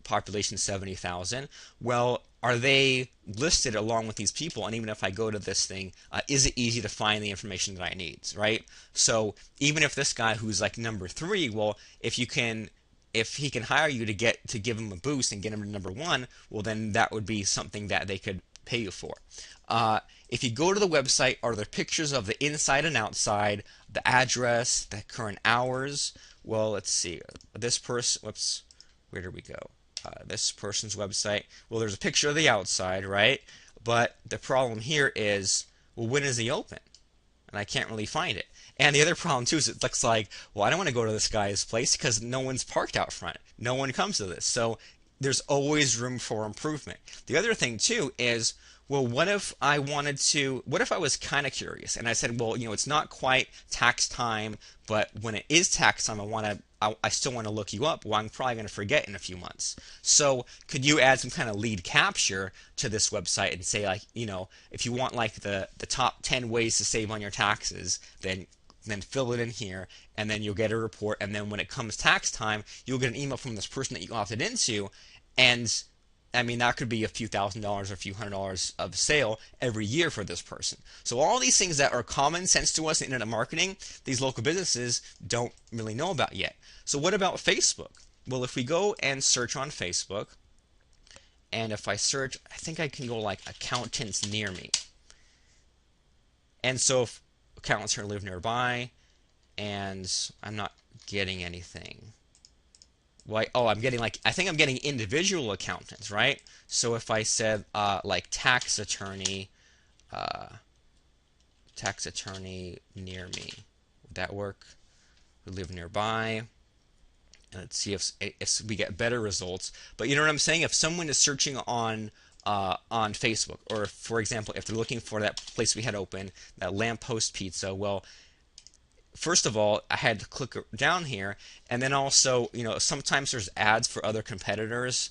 population 70,000. Well, are they listed along with these people? And even if I go to this thing, is it easy to find the information that I need, right? So even if this guy who's like number 3, well, if he can hire you to give him a boost and get him to number 1, well, then that would be something that they could pay you for. If you go to the website, are there pictures of the inside and outside, the address, the current hours? Well, let's see. This person, whoops, where did we go? This person's website. Well, there's a picture of the outside, right? But the problem here is, well, when is he open? And I can't really find it. And the other problem too is it looks like, well, I don't want to go to this guy's place because no one's parked out front. No one comes to this. So there's always room for improvement. The other thing too is, well, what if I was kind of curious and I said, well, it's not quite tax time, but when it is tax time, I still want to look you up. Well, I'm probably going to forget in a few months. So could you add some kind of lead capture to this website and say, like, if you want like the top 10 ways to save on your taxes, then fill it in here, and then you'll get a report, and then when it comes tax time, you'll get an email from this person that you opted into, and I mean, that could be a few $1,000s or a few $100s of sale every year for this person. So all these things that are common sense to us in internet marketing, these local businesses don't really know about yet. So what about Facebook? Well, if we go and search on Facebook, and if I search, I think I can go like accountants near me. And so if accountants here live nearby, and I'm not getting anything. Well, I think I'm getting individual accountants, right? So if I said like tax attorney near me, would that work? Who live nearby? And let's see if we get better results. But you know what I'm saying? If someone is searching on Facebook, or for example, if they're looking for that place we had open, that Lamppost Pizza, well, first of all, I had to click down here, and then also, sometimes there's ads for other competitors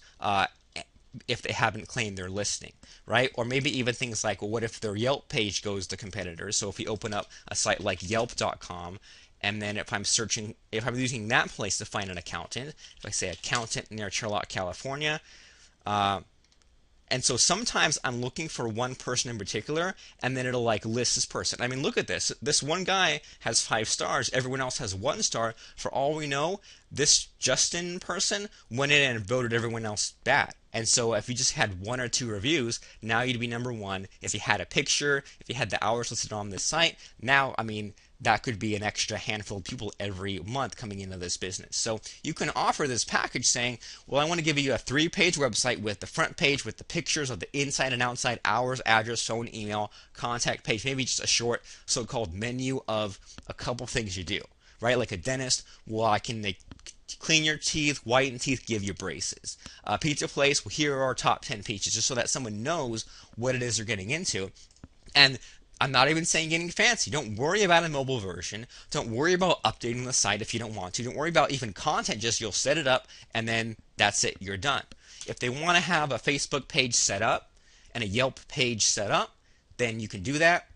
if they haven't claimed their listing, right? Or maybe even things like, well, what if their Yelp page goes to competitors? So if you open up a site like Yelp.com, and then if I'm using that place to find an accountant, if I say accountant near Charlotte, California, uh, and so sometimes I'm looking for one person in particular, and then it'll like list this person. I mean, look at this. This one guy has 5 stars. Everyone else has 1 star. For all we know, this Justin person went in and voted everyone else bad. And so if you just had 1 or 2 reviews, now you'd be #1. If you had a picture, if you had the hours listed on this site, now, I mean, that could be an extra handful of people every month coming into this business. So you can offer this package saying, well, I want to give you a 3-page website with the front page with the pictures of the inside and outside, hours, address, phone, email, contact page, maybe just a short so-called menu of a couple things you do, right? Like a dentist, well, I can clean your teeth, whiten teeth, give you braces. Pizza place, well, here are our top 10 pizzas, just so that someone knows what it is they're getting into. And I'm not even saying getting fancy. Don't worry about a mobile version. Don't worry about updating the site if you don't want to. Don't worry about even content. Just you'll set it up and then that's it. You're done. If they want to have a Facebook page set up and a Yelp page set up, then you can do that.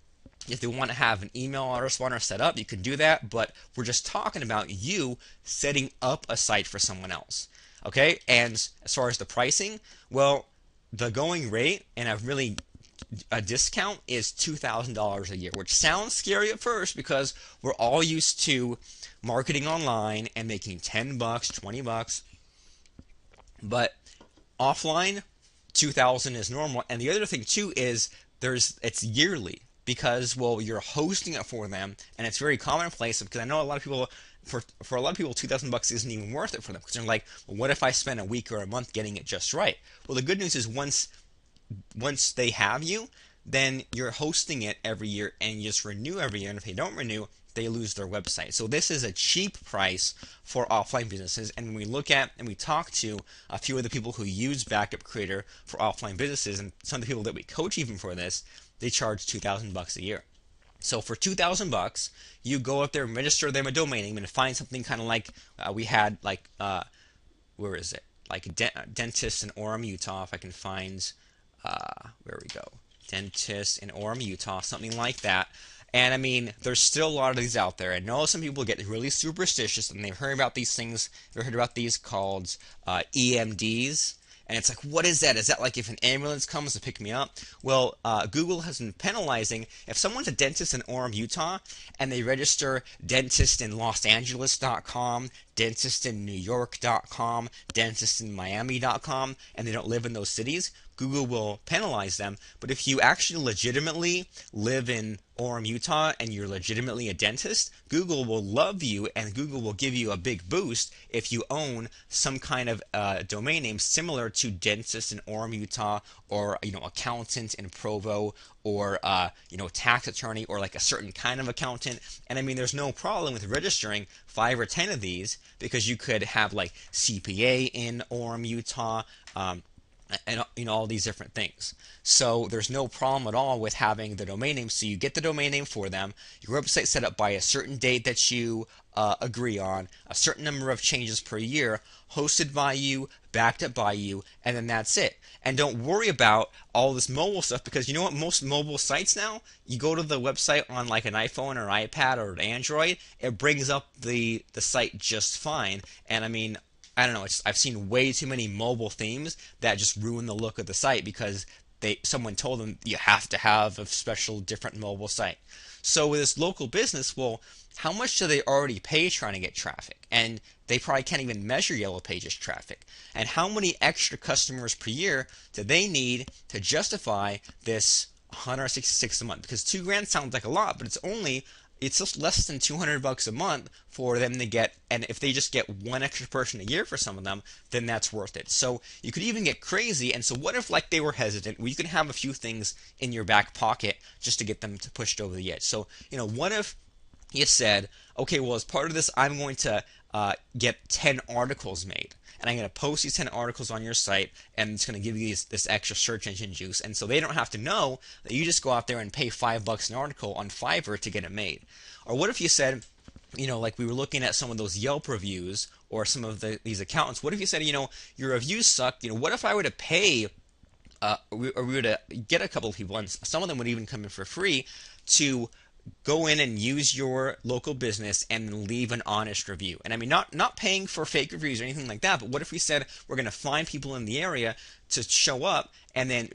If they want to have an email autoresponder set up, you can do that. But we're just talking about you setting up a site for someone else. Okay? And as far as the pricing, well, the going rate, and a discount is $2,000 a year, which sounds scary at first because we're all used to marketing online and making $10, $20, but offline, $2,000 is normal. And the other thing too is it's yearly because, well, you're hosting it for them, and it's very commonplace because I know a lot of people. For a lot of people, $2,000 isn't even worth it for them because they're like, well, what if I spend a week or a month getting it just right? Well, the good news is once they have you, then you're hosting it every year and you just renew every year. And if they don't renew, they lose their website. So this is a cheap price for offline businesses. And when we look at and we talk to a few of the people who use Backup Creator for offline businesses, and some of the people that we coach even for this, they charge $2,000 a year. So for $2,000, you go up there and register them a domain name and find something kind of like we had, like where is it? Like dentist in Orem, Utah. If I can find. Where we go, dentist in Orem, Utah, something like that. And I mean, there's still a lot of these out there. I know some people get really superstitious and they've heard about these things. They've heard about these called EMDs. And it's like, what is that? Is that like if an ambulance comes to pick me up? Well, Google has been penalizing if someone's a dentist in Orem, Utah, and they register dentistinlosangeles.com, dentistinNewYork.com, dentistinmiami.com, and they don't live in those cities, Google will penalize them. But if you actually legitimately live in Orem, Utah, and you're legitimately a dentist, Google will love you and Google will give you a big boost if you own some kind of domain name similar to dentist in Orem, Utah, or accountant in Provo, or tax attorney, or like a certain kind of accountant. And I mean, there's no problem with registering 5 or 10 of these because you could have like CPA in Orem, Utah, and all these different things. So there's no problem at all with having the domain name. So you get the domain name for them, your website set up by a certain date that you agree on, a certain number of changes per year, hosted by you, backed up by you, and then that's it. And don't worry about all this mobile stuff because you know what? Most mobile sites now, you go to the website on like an iPhone or iPad or an Android, it brings up the site just fine. And I mean, I don't know, I've seen way too many mobile themes that just ruin the look of the site because someone told them you have to have a special different mobile site. So with this local business, well, how much do they already pay trying to get traffic? And they probably can't even measure Yellow Pages traffic. And how many extra customers per year do they need to justify this $166 a month? Because $2,000 sounds like a lot, but it's just less than $200 a month for them to get, and if they just get one extra person a year for some of them, then that's worth it. So you could even get crazy. And so what if like they were hesitant? Well, you can have a few things in your back pocket just to get them to push it over the edge. So what if you said, okay, well, as part of this, I'm going to get 10 articles made. And I'm going to post these 10 articles on your site, and it's going to give you this extra search engine juice. And so they don't have to know that you just go out there and pay $5 an article on Fiverr to get it made. Or what if you said, like we were looking at some of those Yelp reviews or some of these accountants, what if you said, your reviews suck, what if I were to pay, or we were to get a couple of people, and some of them would even come in for free, to go in and use your local business and leave an honest review. And I mean, not paying for fake reviews or anything like that, but what if we said we're going to find people in the area to show up and then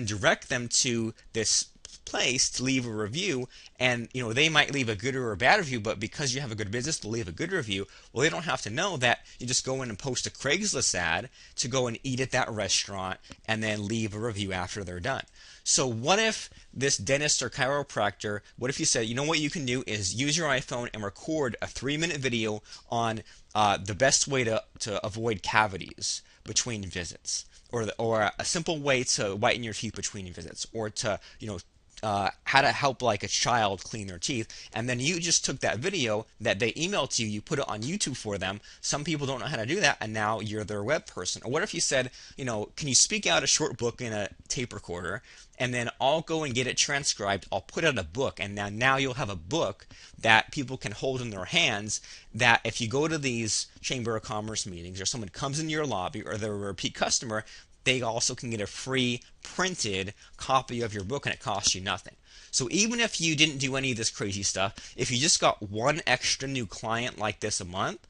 direct them to this place to leave a review, and they might leave a good or a bad review, but because you have a good business, they'll leave a good review. Well, they don't have to know that you just go in and post a Craigslist ad to go and eat at that restaurant and then leave a review after they're done. So what if this dentist or chiropractor, what if you said, what you can do is use your iPhone and record a 3-minute video on the best way to avoid cavities between visits, or a simple way to whiten your teeth between visits, or to how to help like a child clean their teeth, and then you just took that video that they emailed to you, you put it on YouTube for them. Some people don't know how to do that, and now you're their web person. Or what if you said, can you speak out a short book in a tape recorder, and then I'll go and get it transcribed, I'll put out a book, and now you'll have a book that people can hold in their hands, that if you go to these Chamber of Commerce meetings, or someone comes in your lobby, or they're a repeat customer, they also can get a free printed copy of your book, and it costs you nothing. So even if you didn't do any of this crazy stuff, if you just got one extra new client like this a month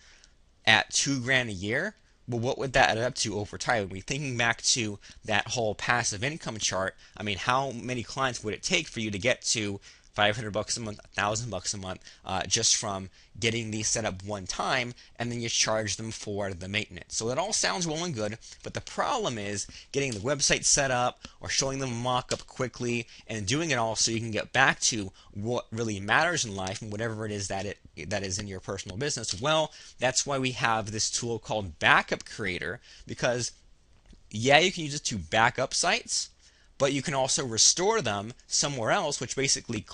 at $2,000 a year, well, what would that add up to over time? When we're thinking back to that whole passive income chart, I mean, how many clients would it take for you to get to $500 a month, $1,000 a month, just from getting these set up one time, and then you charge them for the maintenance? So that all sounds well and good, but the problem is getting the website set up, or showing them a mock-up quickly, and doing it all so you can get back to what really matters in life, and whatever it is that is in your personal business. Well, that's why we have this tool called Backup Creator, because yeah, you can use it to back up sites, but you can also restore them somewhere else, which basically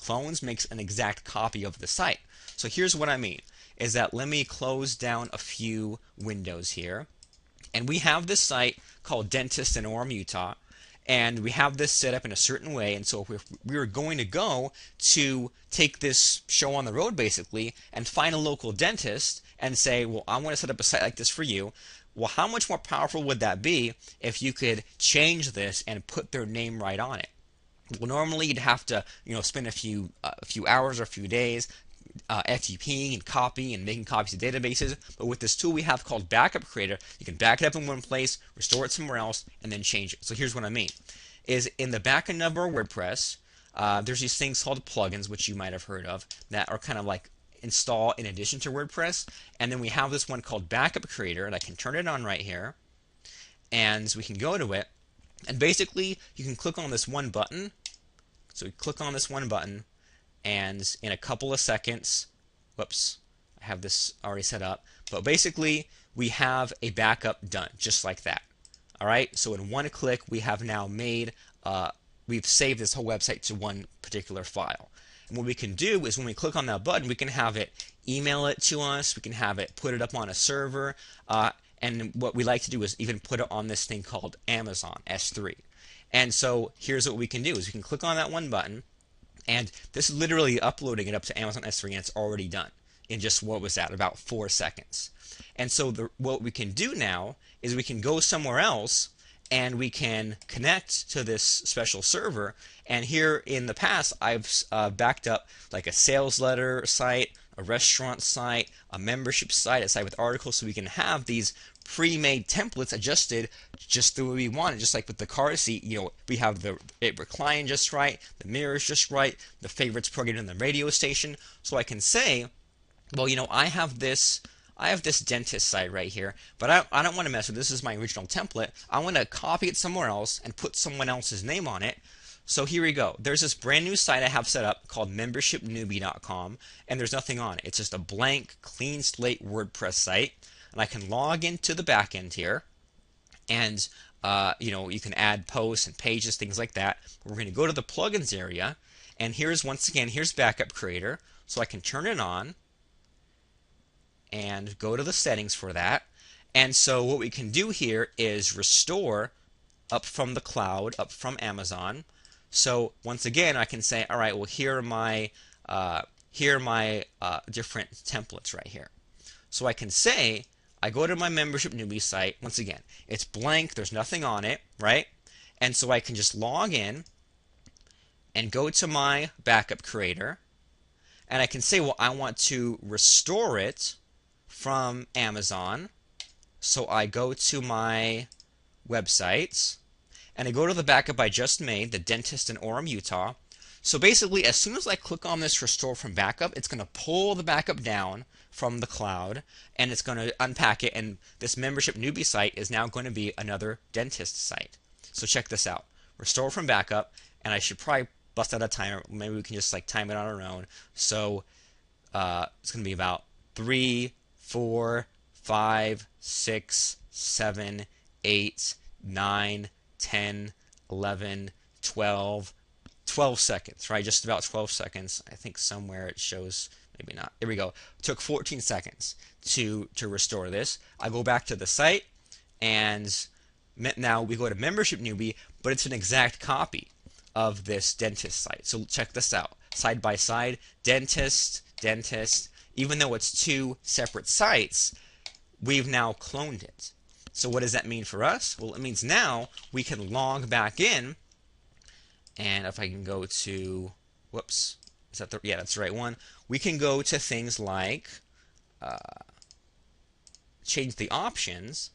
makes an exact copy of the site. So here's what I mean, is that let me close down a few windows here. And we have this site called Dentist in Orem, Utah, and we have this set up in a certain way. And so if we were going to go to take this show on the road, basically, and find a local dentist and say, well, I want to set up a site like this for you, well, how much more powerful would that be if you could change this and put their name right on it? Well, normally you'd have to, spend a few hours or a few days FTPing and copying and making copies of databases. But with this tool we have called Backup Creator, you can back it up in one place, restore it somewhere else, and then change it. So here's what I mean: is in the backend of our WordPress, there's these things called plugins, which you might have heard of, that are kind of like install in addition to WordPress. And then we have this one called Backup Creator, and I can turn it on right here, and we can go to it, and basically you can click on this one button. So we click on this one button, and in a couple of seconds, whoops, I have this already set up, but basically we have a backup done just like that. All right, so in one click we have now we've saved this whole website to one particular file. And what we can do is when we click on that button, we can have it email it to us, we can have it put it up on a server, and what we like to do is even put it on this thing called Amazon S3. And so here's what we can do is we can click on that one button, and this is literally uploading it up to Amazon S3, and it's already done in just, what was that, about 4 seconds. And so what we can do now is we can go somewhere else and we can connect to this special server. And here in the past, I've backed up like a sales letter site, a restaurant site, a membership site, a site with articles, so we can have these pre-made templates adjusted just the way we want it. Just like with the car seat, we have it recline just right, the mirrors just right, the favorites programmed in the radio station. So I can say, well, I have this dentist site right here, but I don't want to mess with this. This is my original template. I want to copy it somewhere else and put someone else's name on it. So here we go. There's this brand new site I have set up called membershipnewbie.com, and there's nothing on it. It's just a blank, clean slate WordPress site. And I can log into the back end here, and you can add posts and pages, things like that. We're going to go to the plugins area, and here's Backup Creator. So I can turn it on and go to the settings for that. And so what we can do here is restore up from the cloud, up from Amazon. So once again, I can say, all right, well, here are my different templates right here. So I can say, I go to my membership newbie site. Once again, it's blank, there's nothing on it, right? And so I can just log in and go to my Backup Creator, and I can say, well, I want to restore it from Amazon. So I go to my websites, and I go to the backup I just made, the dentist in Orem, Utah. So basically, as soon as I click on this restore from backup, it's going to pull the backup down from the cloud, and it's going to unpack it, and this membership newbie site is now going to be another dentist site. So check this out. Restore from backup, and I should probably bust out a timer. Maybe we can just like time it on our own. So it's going to be about 3, 4, 5, 6, 7, 8, 9, 10, 11, 12 seconds, right? Just about 12 seconds. I think somewhere it shows, maybe not. Here we go. It took 14 seconds to restore this. I go back to the site, and now we go to Membership Newbie, but it's an exact copy of this dentist site. So check this out. Side by side, dentist, dentist. Even though it's two separate sites, we've now cloned it. So what does that mean for us? Well, it means now we can log back in, and if I can go to, whoops, is that the, yeah, that's the right one. We can go to things like change the options,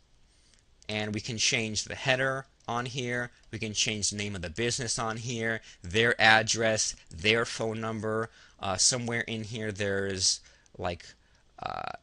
and we can change the header on here. We can change the name of the business on here, their address, their phone number. Somewhere in here there's like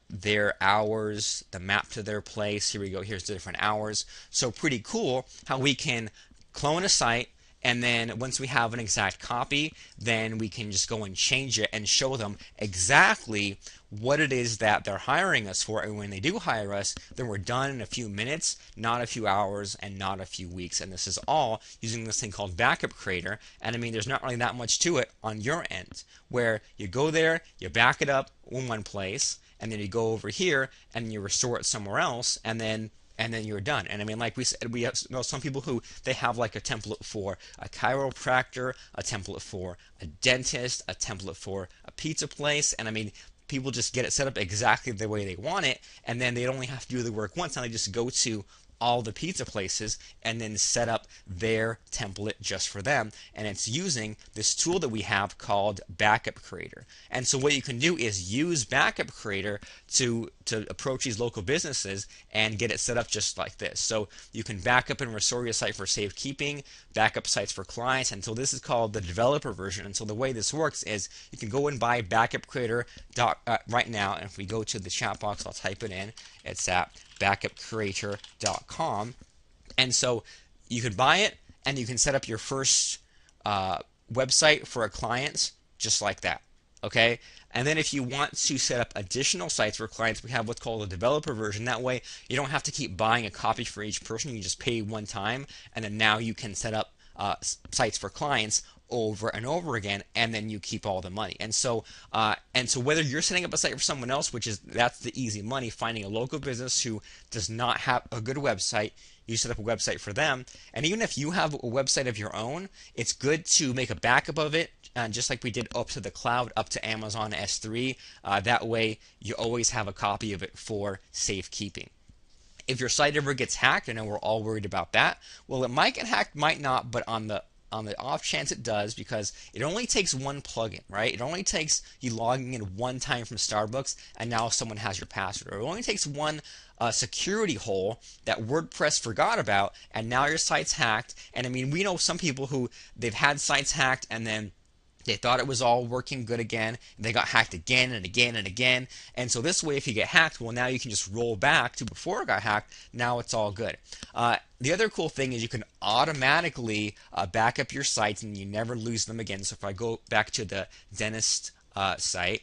their hours, the map to their place. Here we go. Here's the different hours. So pretty cool how we can clone a site, and then once we have an exact copy, then we can just go and change it and show them exactly what it is that they're hiring us for. And when they do hire us, then we're done in a few minutes, not a few hours, and not a few weeks. And this is all using this thing called Backup Creator. And I mean, there's not really that much to it on your end, where you go there, you back it up in one place, and then you go over here and you restore it somewhere else, and then you're done. And I mean, like we said, we have some people who they have like a template for a chiropractor, a template for a dentist, a template for a pizza place, and I mean, people just get it set up exactly the way they want it, and then they only have to do the work once. Now they just go to all the pizza places and then set up their template just for them, and it's using this tool that we have called Backup Creator. And so what you can do is use Backup Creator to approach these local businesses and get it set up just like this. So you can back up and restore your site for safekeeping, backup sites for clients, and so this is called the developer version. And so the way this works is you can go and buy Backup Creator right now, and if we go to the chat box, I'll type it in. It's at backupcreator.com, and so you can buy it and you can set up your first website for a client just like that. Okay, and then if you want to set up additional sites for clients, we have what's called a developer version. That way you don't have to keep buying a copy for each person. You just pay one time, and then now you can set up sites for clients over and over again, and then you keep all the money. And so whether you're setting up a site for someone else, that's the easy money, finding a local business who does not have a good website, you set up a website for them. And even if you have a website of your own, it's good to make a backup of it, just like we did up to the cloud, up to Amazon S3. That way you always have a copy of it for safekeeping. If your site ever gets hacked, I know we're all worried about that. Well, it might get hacked, might not, but on the off chance it does, because it only takes one plugin, right? It only takes you logging in one time from Starbucks, and now someone has your password. Or it only takes one security hole that WordPress forgot about, and now your site's hacked. And I mean, we know some people who they've had sites hacked, and then they thought it was all working good again, and they got hacked again and again and again. And so this way, if you get hacked, well, now you can just roll back to before it got hacked. Now it's all good. The other cool thing is you can automatically back up your sites, and you never lose them again. So if I go back to the dentist site,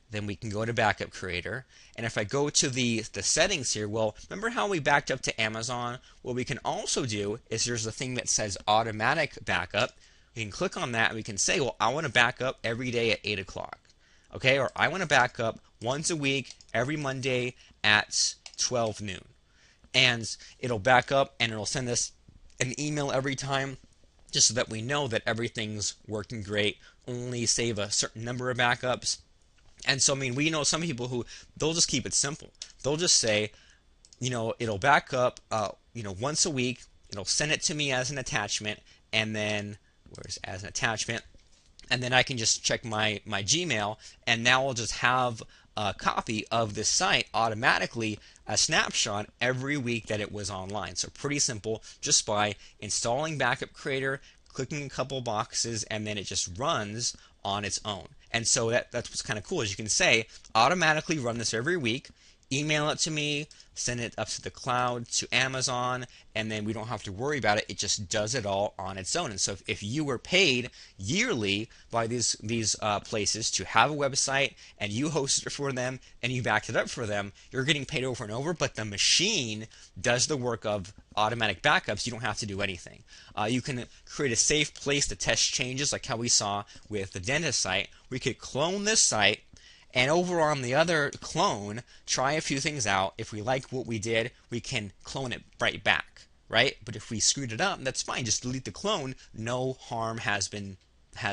then we can go to Backup Creator. And if I go to the settings here, well, remember how we backed up to Amazon? What we can also do is there's a thing that says automatic backup. We can click on that, and we can say, well, I want to back up every day at 8 o'clock. Okay, or I want to back up once a week, every Monday at 12 noon. And it'll back up, and it'll send us an email every time, just so that we know that everything's working great. Only save a certain number of backups. And so, I mean, we know some people who, they'll just keep it simple. They'll just say, you know, it'll back up, once a week. It'll send it to me as an attachment, and then, where's as an attachment? and then I can just check my Gmail, and now I'll just have a copy of this site automatically, a snapshot every week that it was online. So pretty simple, just by installing Backup Creator, clicking a couple boxes, and then it just runs on its own. And so that's what's kind of cool, is you can say automatically run this every week, email it to me, send it up to the cloud, to Amazon, and then we don't have to worry about it. It just does it all on its own. And so if you were paid yearly by these places to have a website, and you hosted it for them and you backed it up for them, you're getting paid over and over, but the machine does the work of automatic backups. You don't have to do anything. You can create a safe place to test changes, like how we saw with the dentist site. We could clone this site, and over on the other clone, try a few things out. If we like what we did, we can clone it right back, right? But if we screwed it up, that's fine. Just delete the clone. No harm has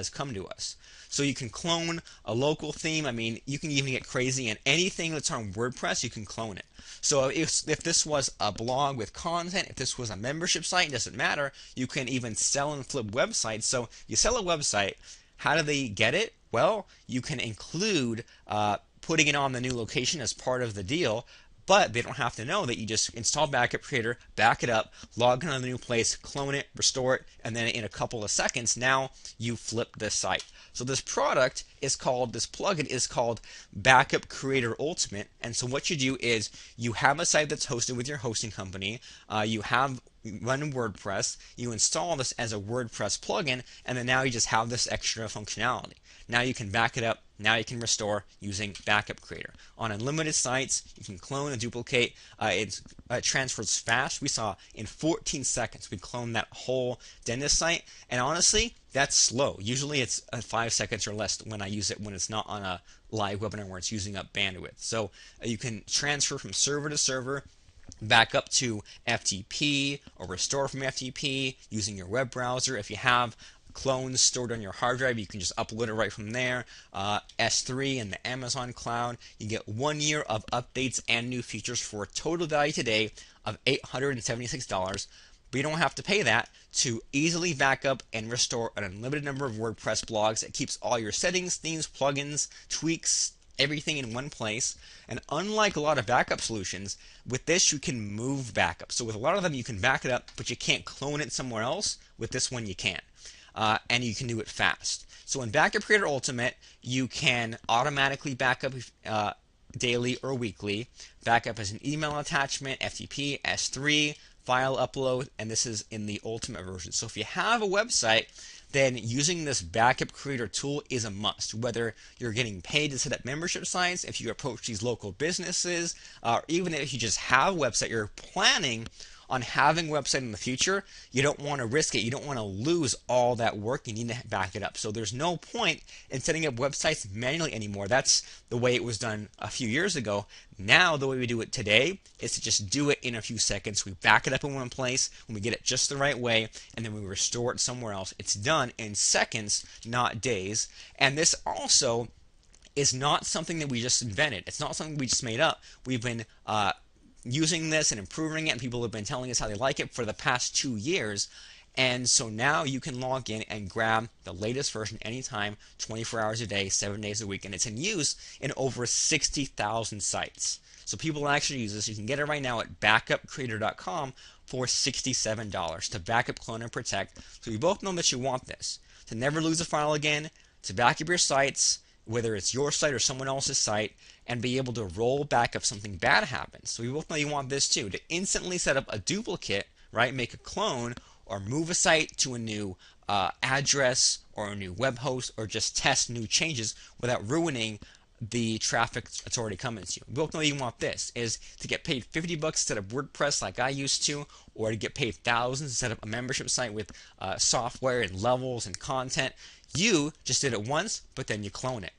come to us. So you can clone a local theme. I mean, you can even get crazy, and anything that's on WordPress, you can clone it. So if this was a blog with content, if this was a membership site, it doesn't matter. You can even sell and flip websites. So you sell a website. How do they get it? Well, you can include putting it on the new location as part of the deal, but they don't have to know that you just install Backup Creator, back it up, log in on the new place, clone it, restore it, and then in a couple of seconds, now you flip the site. So this product is called, this plugin is called Backup Creator Ultimate. And so what you do is you have a site that's hosted with your hosting company, you have run WordPress, you install this as a WordPress plugin, and then now you just have this extra functionality. Now you can back it up, now you can restore using Backup Creator. On unlimited sites, you can clone and duplicate. It transfers fast. We saw in 14 seconds we cloned that whole dentist site, and honestly, that's slow. Usually it's 5 seconds or less when I use it when it's not on a live webinar where it's using up bandwidth. So you can transfer from server to server, back up to FTP, or restore from FTP using your web browser. If you have clones stored on your hard drive, you can just upload it right from there. S3 and the Amazon cloud. You get 1 year of updates and new features for a total value today of $876. But you don't have to pay that to easily back up and restore an unlimited number of WordPress blogs. It keeps all your settings, themes, plugins, tweaks, everything in one place. And unlike a lot of backup solutions, with this you can move backups. So with a lot of them you can back it up, but you can't clone it somewhere else. With this one you can. And you can do it fast. So in Backup Creator Ultimate, you can automatically back up daily or weekly. Backup as an email attachment, FTP, S3, file upload, and this is in the Ultimate version. So if you have a website, then using this Backup Creator tool is a must. Whether you're getting paid to set up membership sites, if you approach these local businesses, or even if you just have a website, you're planning on having a website in the future, you don't want to risk it. You don't want to lose all that work. You need to back it up. So there's no point in setting up websites manually anymore. That's the way it was done a few years ago. Now the way we do it today is to just do it in a few seconds. We back it up in one place when we get it just the right way, and then we restore it somewhere else. It's done in seconds, not days. And this also is not something that we just invented. It's not something we just made up. We've been using this and improving it, and people have been telling us how they like it for the past 2 years. And so now you can log in and grab the latest version anytime, 24 hours a day, 7 days a week, and it's in use in over 60,000 sites. So people actually use this. You can get it right now at backupcreator.com for $67 to backup, clone, and protect. So you both know that you want this, to never lose a file again, to back up your sites, whether it's your site or someone else's site, and be able to roll back if something bad happens. So we both know you want this too, to instantly set up a duplicate, right? Make a clone, or move a site to a new address or a new web host, or just test new changes without ruining the traffic that's already coming to you. We both know you want this, is to get paid $50 to set up WordPress like I used to, or to get paid thousands to set up a membership site with software and levels and content. You just did it once, but then you clone it.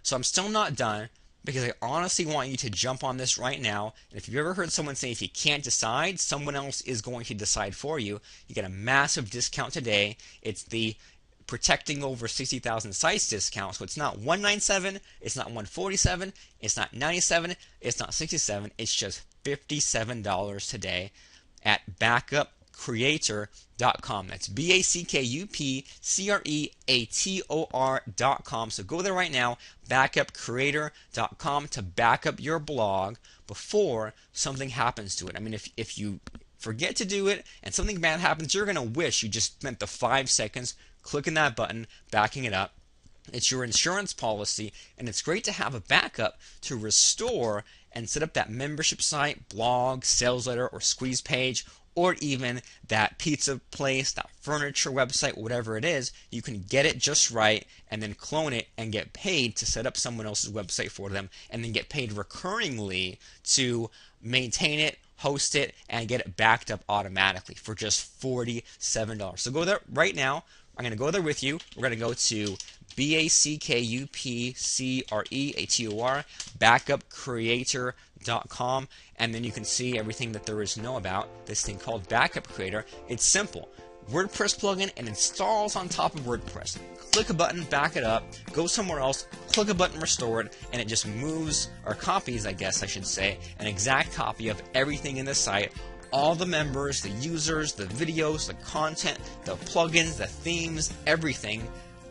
So I'm still not done, because I honestly want you to jump on this right now. And if you've ever heard someone say if you can't decide, someone else is going to decide for you, you get a massive discount today. It's the protecting over 60,000 sites discount. So it's not $197, it's not $147, it's not $97, it's not $67, it's just $57 today at Backup backupcreator.com. That's backupcreator.com. So go there right now, backupcreator.com, to back up your blog before something happens to it. I mean, if you forget to do it and something bad happens, you're going to wish you just spent the 5 seconds clicking that button, backing it up. It's your insurance policy, and it's great to have a backup to restore and set up that membership site, blog, sales letter, or squeeze page, or even that pizza place, that furniture website, whatever it is. You can get it just right and then clone it and get paid to set up someone else's website for them, and then get paid recurringly to maintain it, host it, and get it backed up automatically for just $47. So go there right now. I'm going to go there with you. We're going to go to backupcreator, backupcreator.com, and then you can see everything that there is to know about this thing called Backup Creator. It's simple. WordPress plugin, and installs on top of WordPress. Click a button, back it up, go somewhere else, click a button, restore it, and it just moves, or copies, I guess I should say, an exact copy of everything in the site. All the members, the users, the videos, the content, the plugins, the themes, everything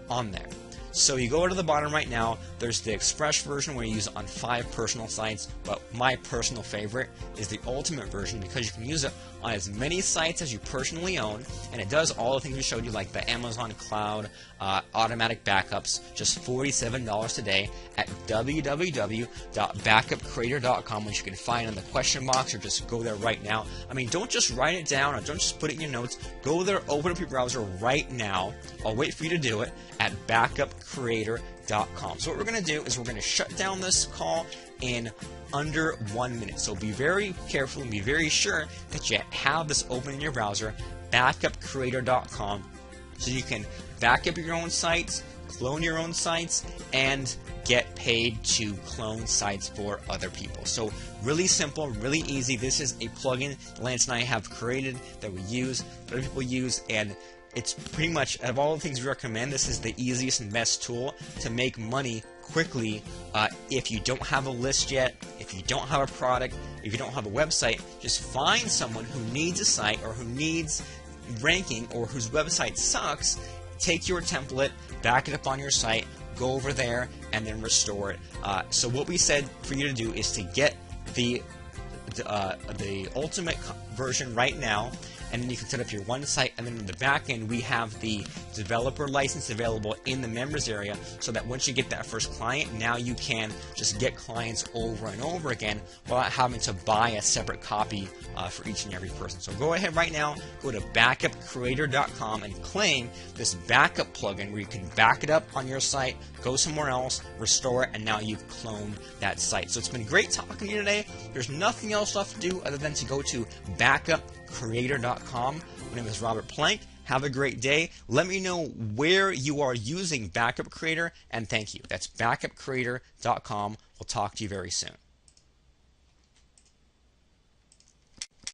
on there. So you go to the bottom right now, there's the Express version where you use it on 5 personal sites, but my personal favorite is the Ultimate version because you can use it on as many sites as you personally own, and it does all the things we showed you, like the Amazon Cloud, automatic backups, just $47 today at www.backupcreator.com, which you can find in the question box, or just go there right now. I mean, don't just write it down, or don't just put it in your notes. Go there, open up your browser right now. I'll wait for you to do it at backupcreator.com. So what we're going to do is we're going to shut down this call in under 1 minute. So be very careful and be very sure that you have this open in your browser, backupcreator.com, so you can back up your own sites, clone your own sites, and get paid to clone sites for other people. So really simple, really easy. This is a plugin Lance and I have created that we use, that other people use, and it's pretty much, of all the things we recommend, this is the easiest and best tool to make money quickly. If you don't have a list yet, if you don't have a product, if you don't have a website, just find someone who needs a site or who needs ranking or whose website sucks, take your template, back it up on your site, go over there, and then restore it. So what we said for you to do is to get the Ultimate version right now, and then you can set up your one site, and then in the back end we have the developer license available in the members area, so that once you get that first client, now you can just get clients over and over again without having to buy a separate copy for each and every person. So go ahead right now, go to backupcreator.com and claim this backup plugin where you can back it up on your site, go somewhere else, restore it, and now you've cloned that site. So it's been great talking to you today. There's nothing else left to do other than to go to backupcreator.com. My name is Robert Plank. Have a great day. Let me know where you are using Backup Creator, and thank you. That's backupcreator.com. We'll talk to you very soon.